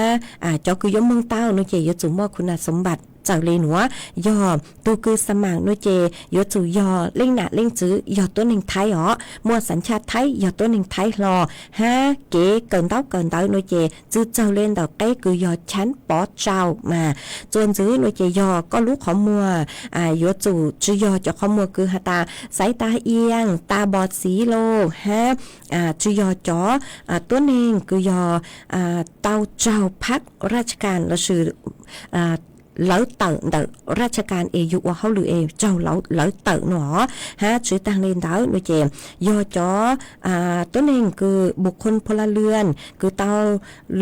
เจ้าคือยมเมืองเต้าโนเจยจุ่มว่าคุณสมบัติจากเลยหนัวยอตัวคือสมัครโนเจยจูยอเล่งหนาเล่งจื้อยอตัวหนึ่งไทยอ๋อมัวสัญชาติไทยยอตัวหนึ่งไทยรอฮะเก๋เกินเต้าโนเจจื้อเจ้าเล่นดอกใกล้คือยอชั้นปอเจ้ามาจนจื้อโนเจยอก็รู้ขอมัวยอจูจื้อยอจะขอมัวคือหาตาสายตาเอียงตาบอดสีโลฮะจื้อยอจ๋อตัวหนึ่งคือยอเต้าเจ้าพักราชการเราชื่อlỡ tận đợtราชการเอยุว่าเขาหรือเอเจ้าlỡ tậnหนอฮะช่วยตั้งเล่นเท้าโดยเจมยอจอตัวเองคือบุคคลพลเรือนคือเตา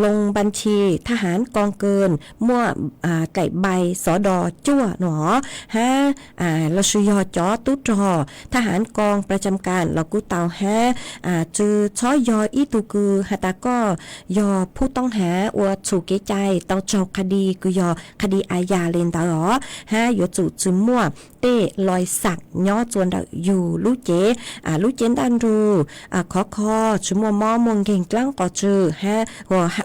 ลงบัญชีทหารกองเกินมั่วไก่ใบสอดอจั่วหนอฮะเราชื่อยอจอตุ๊จอทหารกองประจำการเรากูเตาฮะจือช้อยยออีตูคือฮาตาก็ยอผู้ต้องหาอวดสู่เกใจเตาเจ้าคดีคือยอคดียาเลนตาอ๋อฮะอยู่จู่จืมั่วเต้ลอยสักย่อจวนอยู่ลูเจลูเจนดันรูคอจืมั่วมอมงเก่งกลั้งก็จือฮะ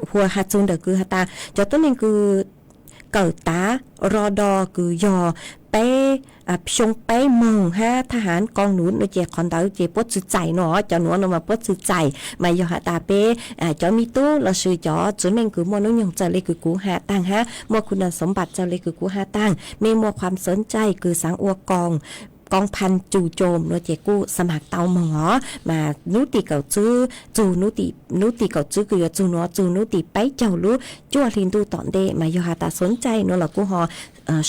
หัวฮัดจุนเดคือฮาตาจอต้นนึงคือเกิดตารอดอคือยอเป้ชงเป้มงฮะทหารกองหนุนโดยเจคอนเตอร์เจปดสื่อใจเนาะจอหนูนมาปดสื่อใจมายอหาตาเป้จอมีตู้เราซื้อจอจุดนึงคือมอนุยงจะเลยคือกูหาตังฮะมัวคุณสมบัติจะเลยคือกูหาตังมีมัวความสนใจคือสังอวกองพันจู่โจมโดยเจกู้สมัครเตาหมอมานุติเก่าจื้อจูนุติเก่าจื้อคือจูนัวจูนุติไปเจ้ารู้จั่วลินดูตอนเดมายอหาตาสนใจเนาะละกูหอ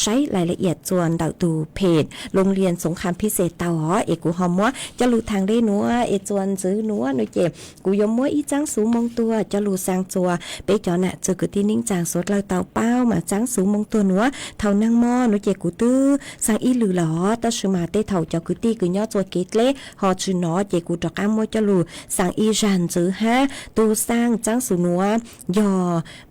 ใช้รายละเอียดส่วนดาวตูเพจโรงเรียนสงครามพิเศษเตาอ๋อเอกูหอมว่าจะรู้ทางได้นัวเอจวนซื้อนัวโดยเจกูยมว่าอีจังสูมงตัวจะรู้สร้างตัวไปจอน่ะเจอคือที่นิ่งจางสดเราเตาเป้ามาจังสูมงตัวนัวเท่านั่งหม้อโดยเจกูตื้อสร้างอีหรือหรอตาชื่อมาเต้เท่าเจ้าคือตีคือย่อตัวเกตเล่หอชื่อน้อเจกูดอกอ้ามว่าจะรู้สร้างอีจันจื้อฮะตูสร้างจังสูนัวยอ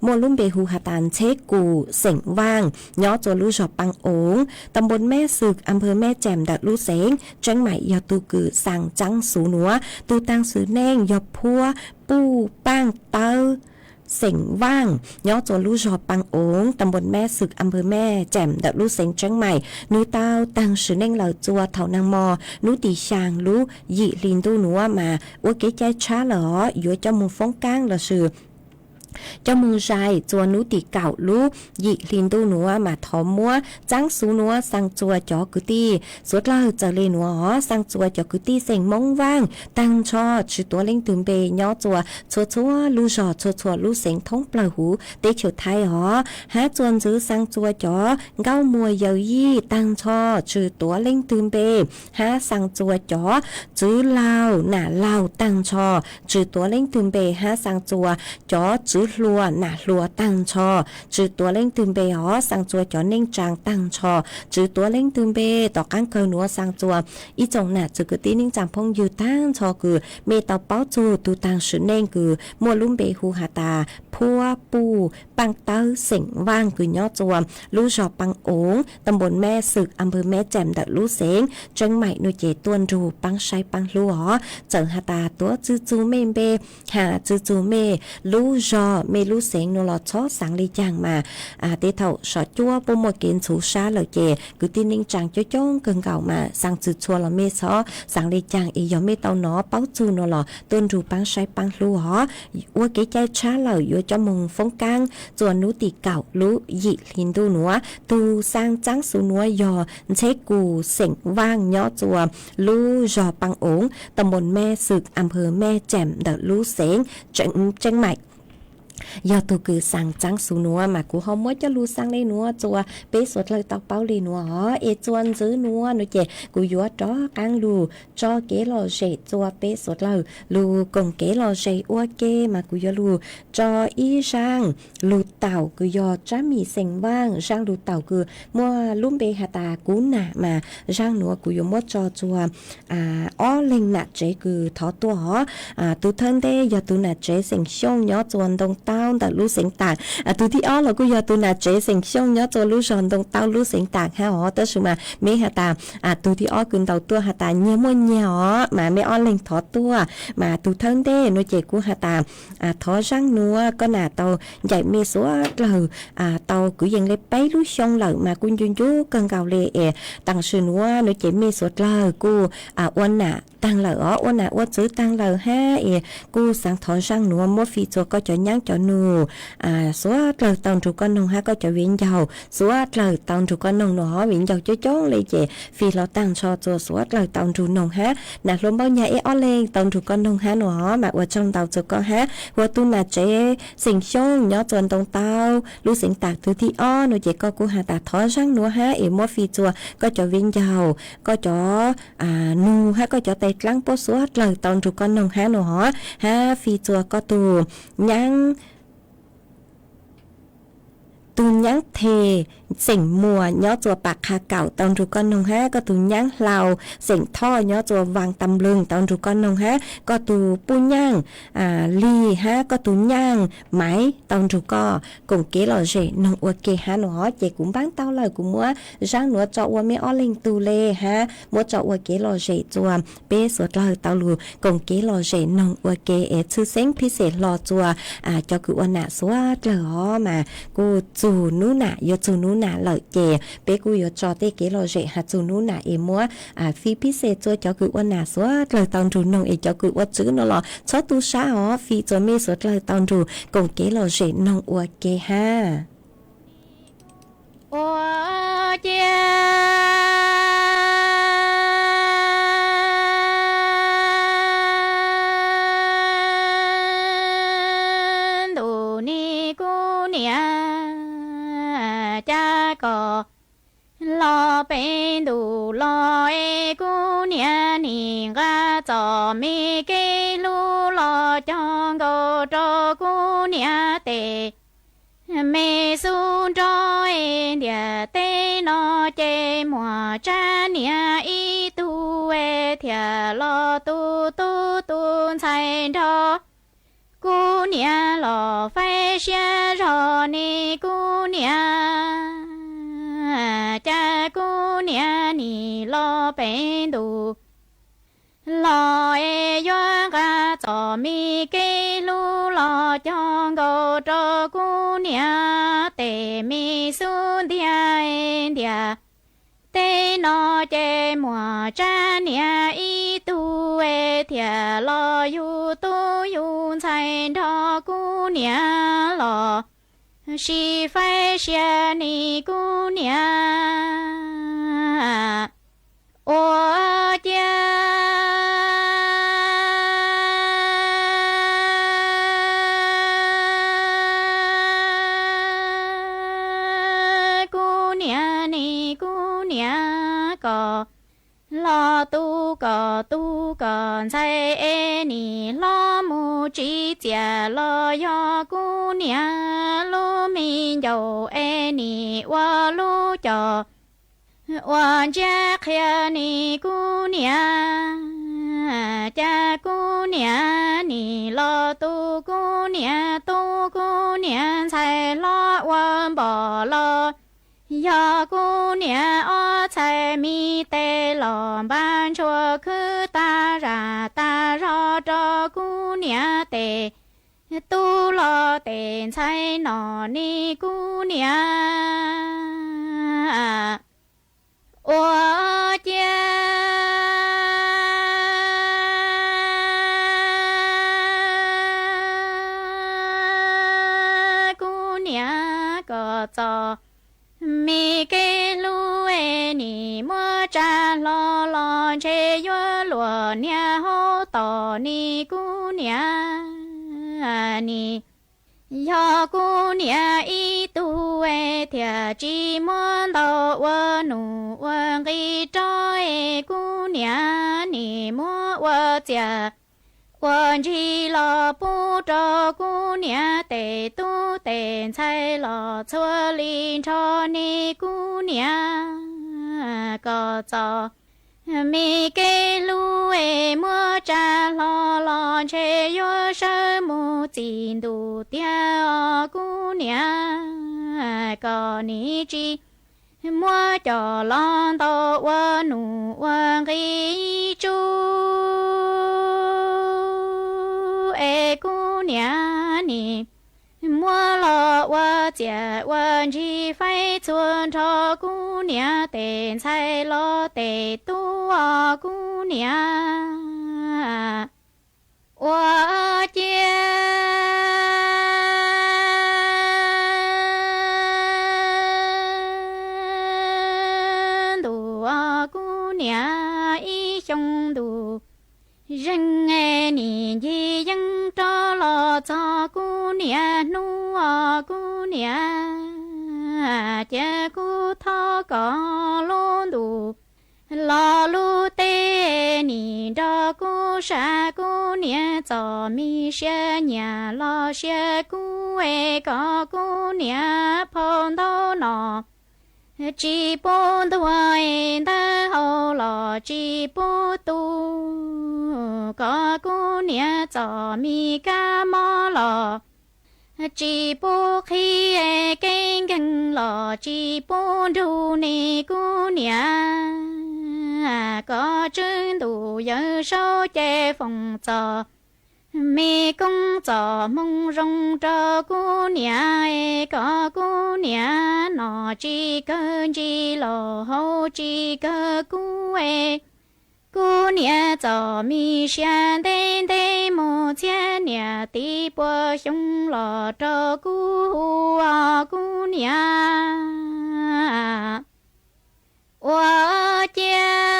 มัวลุ่มเบหูหาตานเชกูเสียงว่างย่อตัวรู้จอบปังโองตำบลแม่สึกอำเภอแม่แจ่มดัดรู้เสงจังใหม่ยอตูกือสั่งจังสูนัวตูตังสือแน่งยอพัวปู้ป้างเตอ เสียงว่างย้อตัวลู่จอปังโองตำบลแม่ศึกอำเภอแม่แจ่มดัดลู่เสียงเชียงใหม่นูเต้าตังสือเน่งเหล่าจัวเถานางมอนูตีชางลู่หยิลินดูหนัวมาว่าเก๋ใจช้าเหรออยู่เจ้ามือฟ้องก้างเหรอสือเจ้ามือชายจวนนุติเก่าลูหยิลินดูหนัวมาถอมมัวจังสูนัวสังจัวจอกุตีสวดเล่าจะเลนัวสังจัวจอกุตีเสียงมงว่างตั้งชอชื่อตัวเล่งตึงเบย่อจัวชัวลูจอชัวลูเสียงท้องปลาหูเตเฉียวไทยหอหาจวนซื้อสังจัวจอเก้ามวยเยายี่ตั้งชอชื่อตัวเล่งตึงเบหาสังจัวจอจื้อเล่าหน้าเล่าตั้งชอชื่อตัวเล่งตึงเบหาสังจัวจอจื้อลัวหน้าลัวตั้งชอจือตัวเล่งตึงเบอ๋อสังจัวจอเน่งจางตั้งชอจือตัวเล่งตึงเบต่อกันเกนัวสังจัวอีจงน่ะจือกตีนิ่งจางพงอยู่ตั้งชอคือเมตาเป้าจูตูตังสือเน่งคือมัวลุ่มเบหูหาตาพัวปูปังเต้าเสียงว่างคือย่อจัวลู่จอปังโองตำบลแม่ศึกอำเภอแม่แจ่มดัดลู่เสียงเชียงใหม่นุเจตวนรูปังไชปังลู่หอเจิงหาตาตัวจือจูเมเบหาจือจูเมลู่จอเมลู่เสียงนลอชอสังลีจางมาเตเท่าสอจัวปมวกินสูชาเหล่าเจคือตีนิ่งจางจ้องเกิงเก่ามาสังจือชัวเราเมซอสังลีจางอียอมเมเตาหนอเป้าจูนลอต้นรูปังไชปังลู่หอว่าเกใจช้าเหล่าอยู่จอมงฟงกังจวนนุติเก่าลุหยิลินดูหนัวตูสร้างจังสูนัวยอเชกูเสียงว่างย่อจัวลู่จอปังโองตำบลแม่ศึกอำเภอแม่แจ่มดัดลู่เสียงเชียงใหม่ยอตัวคือสั่งจังสูนัวมากูเฮามัวจะรู้สั่งเลยนัวจัวเปสวดเลยตอกเป้าเลยนัวเอจวนซื้อนัวหนูเจกูยัวจ้อกังลูจอเกลอเจจัวเปสวดเลยลูกงเกลอเจอัวเกมากูยัวลูจออีช่างลูเต่ากูยอจะมีเสียงว่างช่างลูเต่าคือมัวลุ่มเบหาตากูหนามาช่างนัวกูยัวมัวจอจัวอ้อเล็งหนักเจคือทอตัวตุเทินเดยอตุหนักเจเสียงช่องยอจวนตรงtao đã lú sinh tạc từที่อ้อเราก็ยอตัวน่ะเจสิงช่องยอตัวลูชอนตรงเต้าลูสิงตากฮะอ๋อแต่สุมาไม่หาตาตัวที่อ้อกุนเต้าตัวหาตาเงี้ยมันเงี้ยอ๋อมาไม่อ้อเล็งทอตัวมาตัวเทิงเด้โนเจกูหาตาทอช่างนัวก็น่ะเต้าใหญ่เมสัวเลยเต้ากูยังเลยไปลูช่องเลยมากุนยุนยุกังเกาเลยตั้งชื่อนัวโนเจเมสัวเลยกูอ้วนน่ะตั้งเลยอ๋ออ้วนน่ะอ้วนซื้อตั้งเลยฮะกูสั่งทอช่างนัวมัวฟีจัวก็จะย่างจะนูสัวเลยตอนทุกคนนงฮะก็จะวิ่งยาวสัวเลยตอนทุกคนนงหนอวิ่งยาวจ้องเลยเจฟีเราตั้งชอจัวสัวเลยตอนทุกนงฮะน่ะลมเบาใหญ่อ้อเลงตอนทุกคนนงฮะหนอมาว่าtrong tàuจะก็ฮะว่าตุน่ะเจสิงช่องย่อจวนตรงเตารู้สิงตากตัวที่อ้อหนูเจก็กูหาตาท้อช่างหนูฮะมัวฟีจัวก็จะวิ่งยาวก็จะนูฮะก็จะเตะลังโปสัวเลยตอนทุกคนนงฮะหนอฮะฟีจัวก็ตูยังตูนยังเทเสียงมัวย่อจัวปากคาเก่าตอนทุกคนนงฮะก็ตูนยังเหลาเสียงท่อย่อจัววางตำลึงตอนทุกคนนงฮะก็ตูปูย่างลีฮะก็ตูย่างไหมตอนทุกก็กงเกลอเจนงอวเกฮะหนอเจกุมบ้างเต้าเลยกุมัวร่างหนัวจอวัวไม่อ้อเล็งตูเลฮะมัวจอวัวเกลอเจจัวเป้สวดเลยเต้าลูกงเกลอเจนงอวเกชื่อเส้นพิเศษรอจัวจอกุวันน่ะสวดเลยมากูจูนู้น่ะยจูนู้น่ะlợiเจเปกูยจอเตเกลอเจหาจูนู้น่ะมัวฟีพิเศษจัวจอกุวันน่ะสวดเลยตอนรูนงจอกุว่าจื้อนอลอชอตูชาอ๋อฟีจัวเมสวดเลยตอนรูกงเกลอเจนงอวเกฮะโอ้เจlo bên đủ lo cô nia nì ga cho mi cái lu lo cho go cô nia tê mẹ sun cho địa tê nó chê mùa cha nia y tu thia lo tu sai đó cô nia lo phải xe rồi nì cô nia cha cô nia nì lo bên đủ lo yo ga cho mi cây lu lo cho ngô cho cô nia tê mi xuống địa địa tê nó chê mùa cha nia y tu e thia lo yu tu yu chạy thọ cô nia lo si phải xia ni cô nia ô cha lo tu còn say e ni lo mu chỉ chia lo yo cu nia lu mi dầu e ni wa lu cho wa cha khia ni cu nia cha cu nia ni lo tu cu nia sai lo wa bỏ lo ya cô nia ở chạy mi tê lòng ban chùa cứ ta ra cho cô nia tê tu lo tê chạy nọ ni cô nia ô cha cô nia có cho mi cây lu e ni mua cha lo che yo lúa nia hô tỏ ni cu nia ni yo cu nia y tu e thia chi muốn đâu wa nu wa gi cho e cu nia ni mua wa chia quan chi lo bu cho cô nia tê tu tê chạy lo chua linh cho ni cô nia có cho mi cây lu e mua cha lo che yo sơ mu chín đủ tia cô nia có ni chi mua cho lon to wa nu wa gi chu e cô nia ni mua lo wa chia wa chi phải chuan cho cô nia tên chạy lo tê tu cô nia wa chia du cô nia y trong du rừng nghe ni gì dân cho lo cho cô nia nu cô nia cha cô thọ có luôn đủ lo lu tê ni cho cô sa cô nia cho mi xe nhà lo xe cô e có cô nia phong đâu nọ chỉ bốn tuổi ta hậu lò chỉ bốn tu có cô nia cho mi ca mò lò chỉ bốn khi kinh kinh lò chỉ bốn đủ ni cô nia có chân đủ giờ sâu che phòng cho mi công cho mong rong cho cô nia có cô nia nó chỉ cơ chỉ lo hậu chỉ cơ cô nia cho mi xian tên tên một千nia tí bùa xong lo cho cô nia wa cha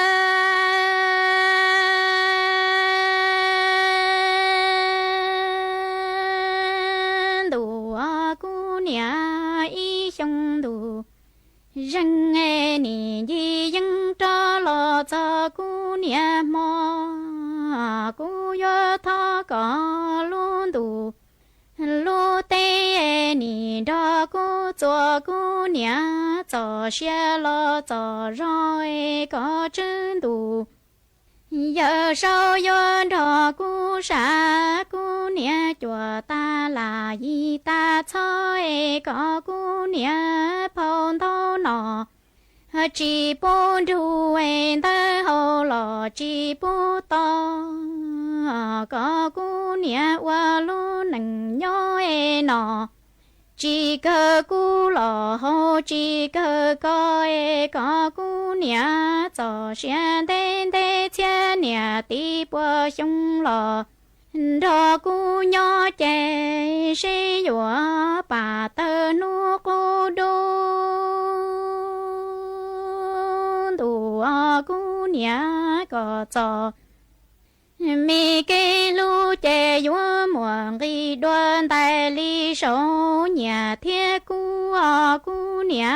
răng nghe ni gì dân cho lo cho cô nia mò cô yo tho có luôn đủ lu tê ni đó cô cho cô nia cho xe lo cho rồi có chân đủ giờ sau yo đó cô sa cô nia chùa ta là gì ta cho có cô nia phong thâu nọ chỉ bốn đủ ta hậu lò chỉ bốn to có cô nia wa lu nang nhó e nọ chỉ cơ cú lò hô chỉ cơ có e có cú nia cho xian tên tên chia nia tí bùa sông lò đó cú nhỏ chè sẽ dọa bà tơ nu cô đô đủ cú nia có cho mi cây lu chè dọa muộn ghi đoan tài lý số nhà thiết cú nia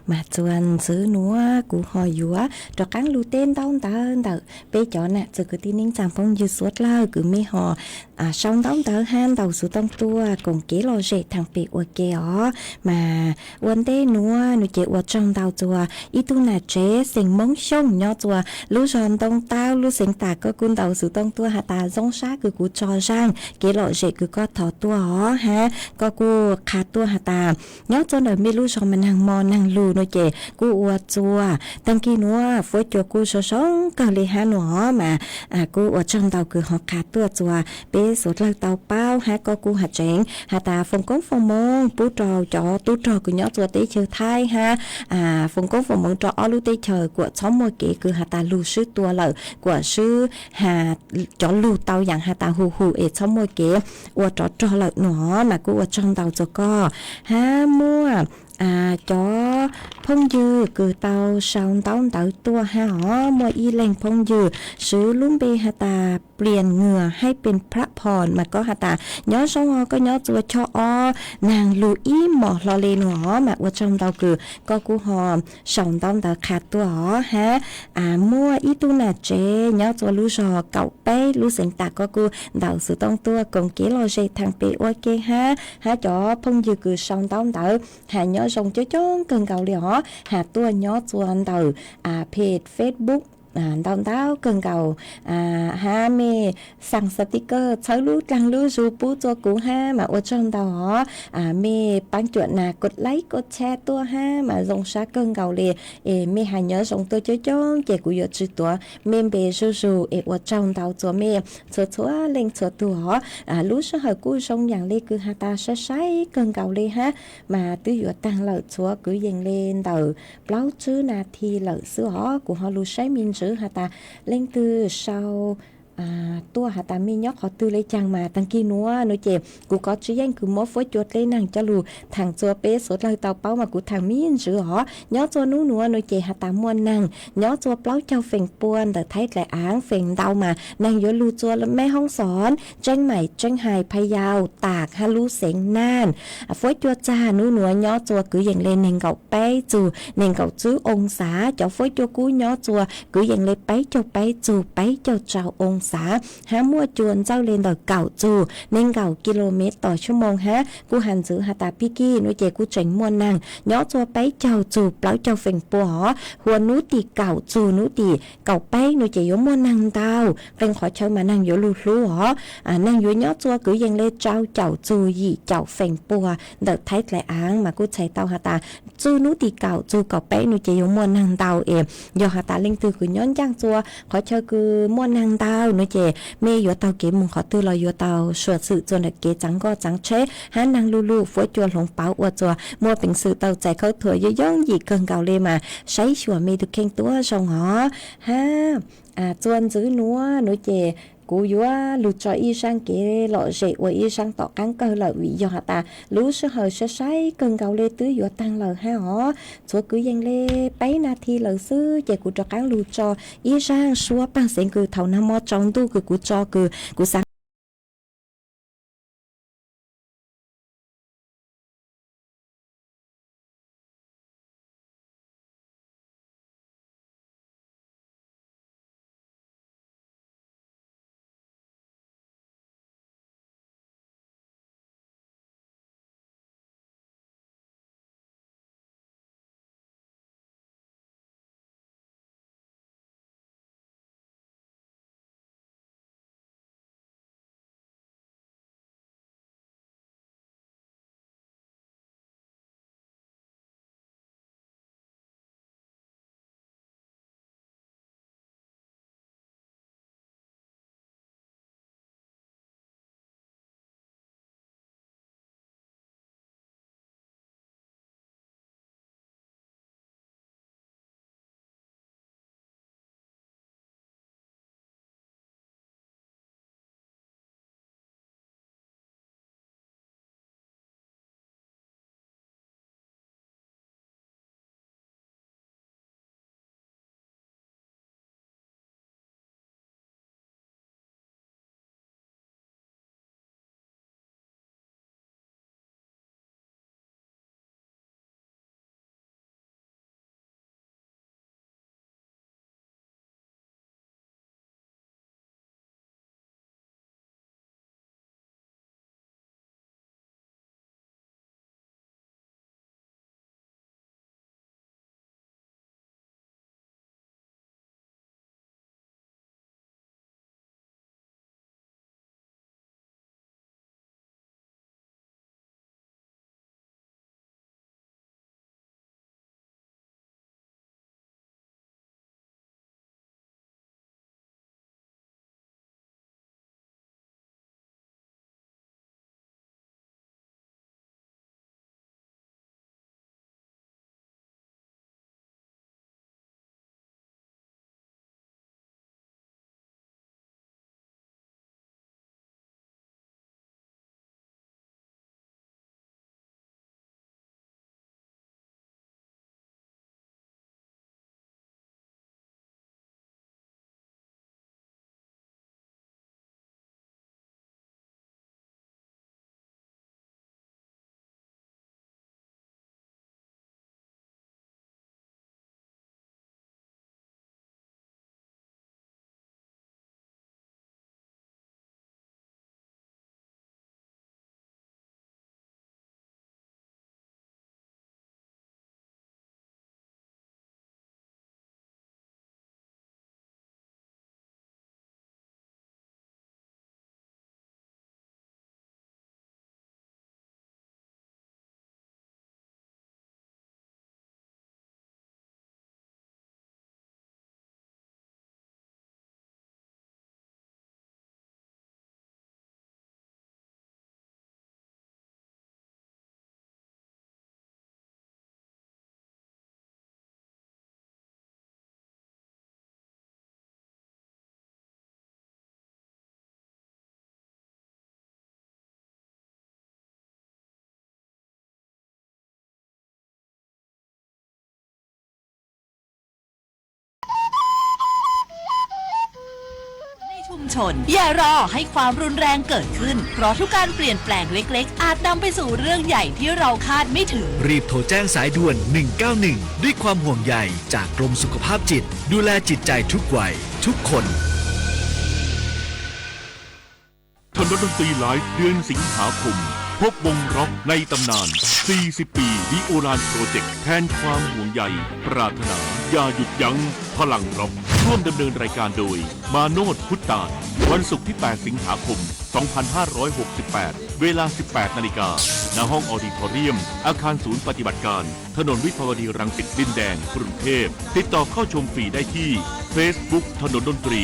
mà chuan xứ núa cú hỏi dúa cho cắn lưu tên tao tao bây giờ nè giờ cứ tin ninh chẳng phong như suốt lao cứ mi họ xong tao han tàu số tông tua cùng kế lo dễ thằng bị uất kia mà uẩn tê núa nó chế uất trong tàu chùa ít tu nà chế sinh mong sông nhỏ chùa lú giòn tông tao lú sinh tạc có cún tàu số tông tua hà ta giống sát cứ cú cho rang kế lo dễ cứ có thọ tua ha có cú khá tua hà ta nhỏ cho đời mi lú giòn mình hàng mò hàng lù nó chế cú uất chùa tăng kia núa phối chùa cú số sống cờ lì hà nó mà cú uất trong tàu cứ họ khá tua chùa bé số lao tàu bao ha có cú hạt chén hà ta phong cống phong mông bú trò cho tú trò của nhỏ chùa tế chờ thai ha phong cống phong mông trò lú tế chờ của xóm môi kế cứ hà ta lù sư tua lợ của sư hà cho lù tàu dạng hà ta hù hù ở xóm môi kế của trò lợ nó mà cú ở trong tàu cho co ha mua cho phong dư cứ tàu sau tàu tua ha họ mua y lên phong dư sứ lúm bê hà taเปลี่ยนเหงื่อให้เป็นพระพรมาก็หาตาย้อนสองก็ย้อนตัวชอนางลูอีหมอลอเลนหอมาว่าจอมเตาคือก็กูหอมสองตอมเตาขาดตัวหอฮะมั่วอีตูน่ะเจย้อนตัวลูจอเก่าเป้ลูเสียงตาก็กูเดาสือต้องตัวกงเกลอเจทางเปโอเคฮะจอพงยืคือสองตอมเตาหาย้อนส่งจ้องเกินเก่าเลยหอหาตัวย้อนตัวเตาเพจ Facebook tao cần cầu ha mê sang sticker cháu lú trăng lú dù bú cho cú ha mà ở trong tao họ mê bán chuyện nà cột like cột share tua ha mà dùng sa cần cầu lì mê hay nhớ dùng tôi cho trẻ của yo chữ tua mê bề dù dù ở trong tao cho mê cho lên cho tua họ lú số hơi cú sông dạng lì cứ ha ta sẽ sai cần cầu lì ha mà tứ yo tăng lợi chúa cứ dành lên tàu báo chữ nà thì lợi sữa họ của họ lú sai min chữ hà ta lên từ sau ตัวหาตามียอกขอตือเลยจังมาตั้งกี้นัวหนูเจ็บกูก็จะยังคือมอฟจวดเลยนั่งจะรูทางจัวเป๊สดเลยเตาเป้ามากูทางมีนจือหอยอจัวนู้นัวหนูเจ็บหาตามวนนั่งยอจัวเปล่าเจ้าเฟ่งปวนแต่ไทยแต่อ้างเฟ่งเดามานั่งยอลูจัวแล้วแม่ห้องสอนแจ้งใหม่แจ้งไฮพะเยาตากฮาลูเสงน่านฟจวดจ้านู้นัวยอจัวคืออย่างเลนเน่งเก่าเป้จูเน่งเก่าจื้อองศาเจ้าฟจวกูยอจัวคืออย่างเลเป้เจ้าเป้จูเป้เจ้าเจ้าองศาหามั่วจวนเจ้าเลนต่อเก่าจูเน่งเก่ากิโลเมตรต่อชั่วโมงฮะกูหันซื้อหาตาพี่กี้นุเจกูเจ๋งมวนนางย้อจัวไปเจ้าจูเปล่าเจ้าเฟ่งปัวหอหัวนุตีเก่าจูนุตีเก่าไปนุเจยมวนนางดาวเร่งขอเชิญมานั่งอยู่ลูลูหอนั่งอยู่ย้อจัวกูยังเลเจ้าเจ้าจูยี่เจ้าเฟ่งปัวเด็กไทยและอ้างมากูใช้เตาหาตาจูนุตีเก่าจูเก่าไปนุเจยมวนนางดาวเองยอหาตาเล่งตือคือย้อนจ้างจัวขอเชิญคือมวนนางดาวนุเจเมย์อยู่เตาเก๋มุงขอตื้อลอยอยู่เตาสวดสื่อจนเก๋จังก็จังเชหานางลูลูฝวยจวนหลงเป้าอวดจัวมัวเป็นสื่อเตาใจเขาถวยย่องหยีเกินเก่าเลยมาใช้ชัวมีทุกเข่งตัวชงหอฮะจวนซื้อนัวหนูเจกูยัวลูจอยอีสังเกลอเจว่าอีสังต่อกังเกลวิยอหตารู้สึกเหอใช้เกินเก่าเลยตื้อยัวตังเลยฮะหอชัวกูยังเลยไปนาทีเลยซื้อเจกูจะกังลูจออีสังชัวปังเสียงคือเท่าน้ำมอจองตู้คือกูจอคือกูสัง ชน อย่ารอให้ความรุนแรงเกิดขึ้นเพราะทุกการเปลี่ยนแปลงเล็กๆอาจนำไปสู่เรื่องใหญ่ที่เราคาดไม่ถึงรีบโทรแจ้งสายด่วน 191 ด้วยความห่วงใยจากกรมสุขภาพจิตดูแลจิตใจทุกวัยทุกคน ถนนดนตรีไลฟ์เดือนสิงหาคมพบวงร็อกในตำนาน 40 ปีดิโอรานโปรเจกต์แทนความห่วงใยปรารถนาอย่าหยุดยั้งพลังร็อกร่วมดำเนินรายการโดยมาโนดพุทธานวันศุกร์ที่ 8 สิงหาคม 2568 เวลา 18 นาฬิกาณห้องออดิทอเรียมอาคารศูนย์ปฏิบัติการถนนวิภาวดีรังสิตดินแดงกรุงเทพติดต่อเข้าชมฟรีได้ที่ Facebook ถนนดนตรี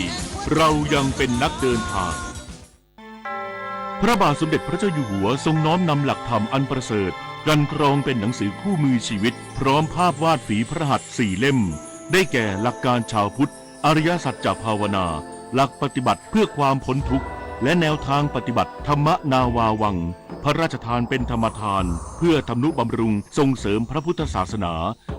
เรายังเป็นนักเดินทางพระบาทสมเด็จพระเจ้าอยู่หัวทรงน้อมนำหลักธรรมอันประเสริฐกันกรองเป็นหนังสือคู่มือชีวิตพร้อมภาพวาดฝีพระหัตถ์4 เล่มได้แก่หลักการชาวพุทธอริยสัจจภาวนาหลักปฏิบัติเพื่อความพ้นทุกข์และแนวทางปฏิบัติธรรมนาวาวังพระราชทานเป็นธรรมทานเพื่อทำนุบำรุงส่งเสริมพระพุทธศาสนา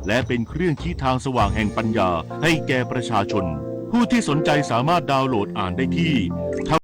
และเป็นเครื่องชี้ทางสว่างแห่งปัญญาให้แก่ประชาชนผู้ที่สนใจสามารถดาวน์โหลดอ่านได้ที่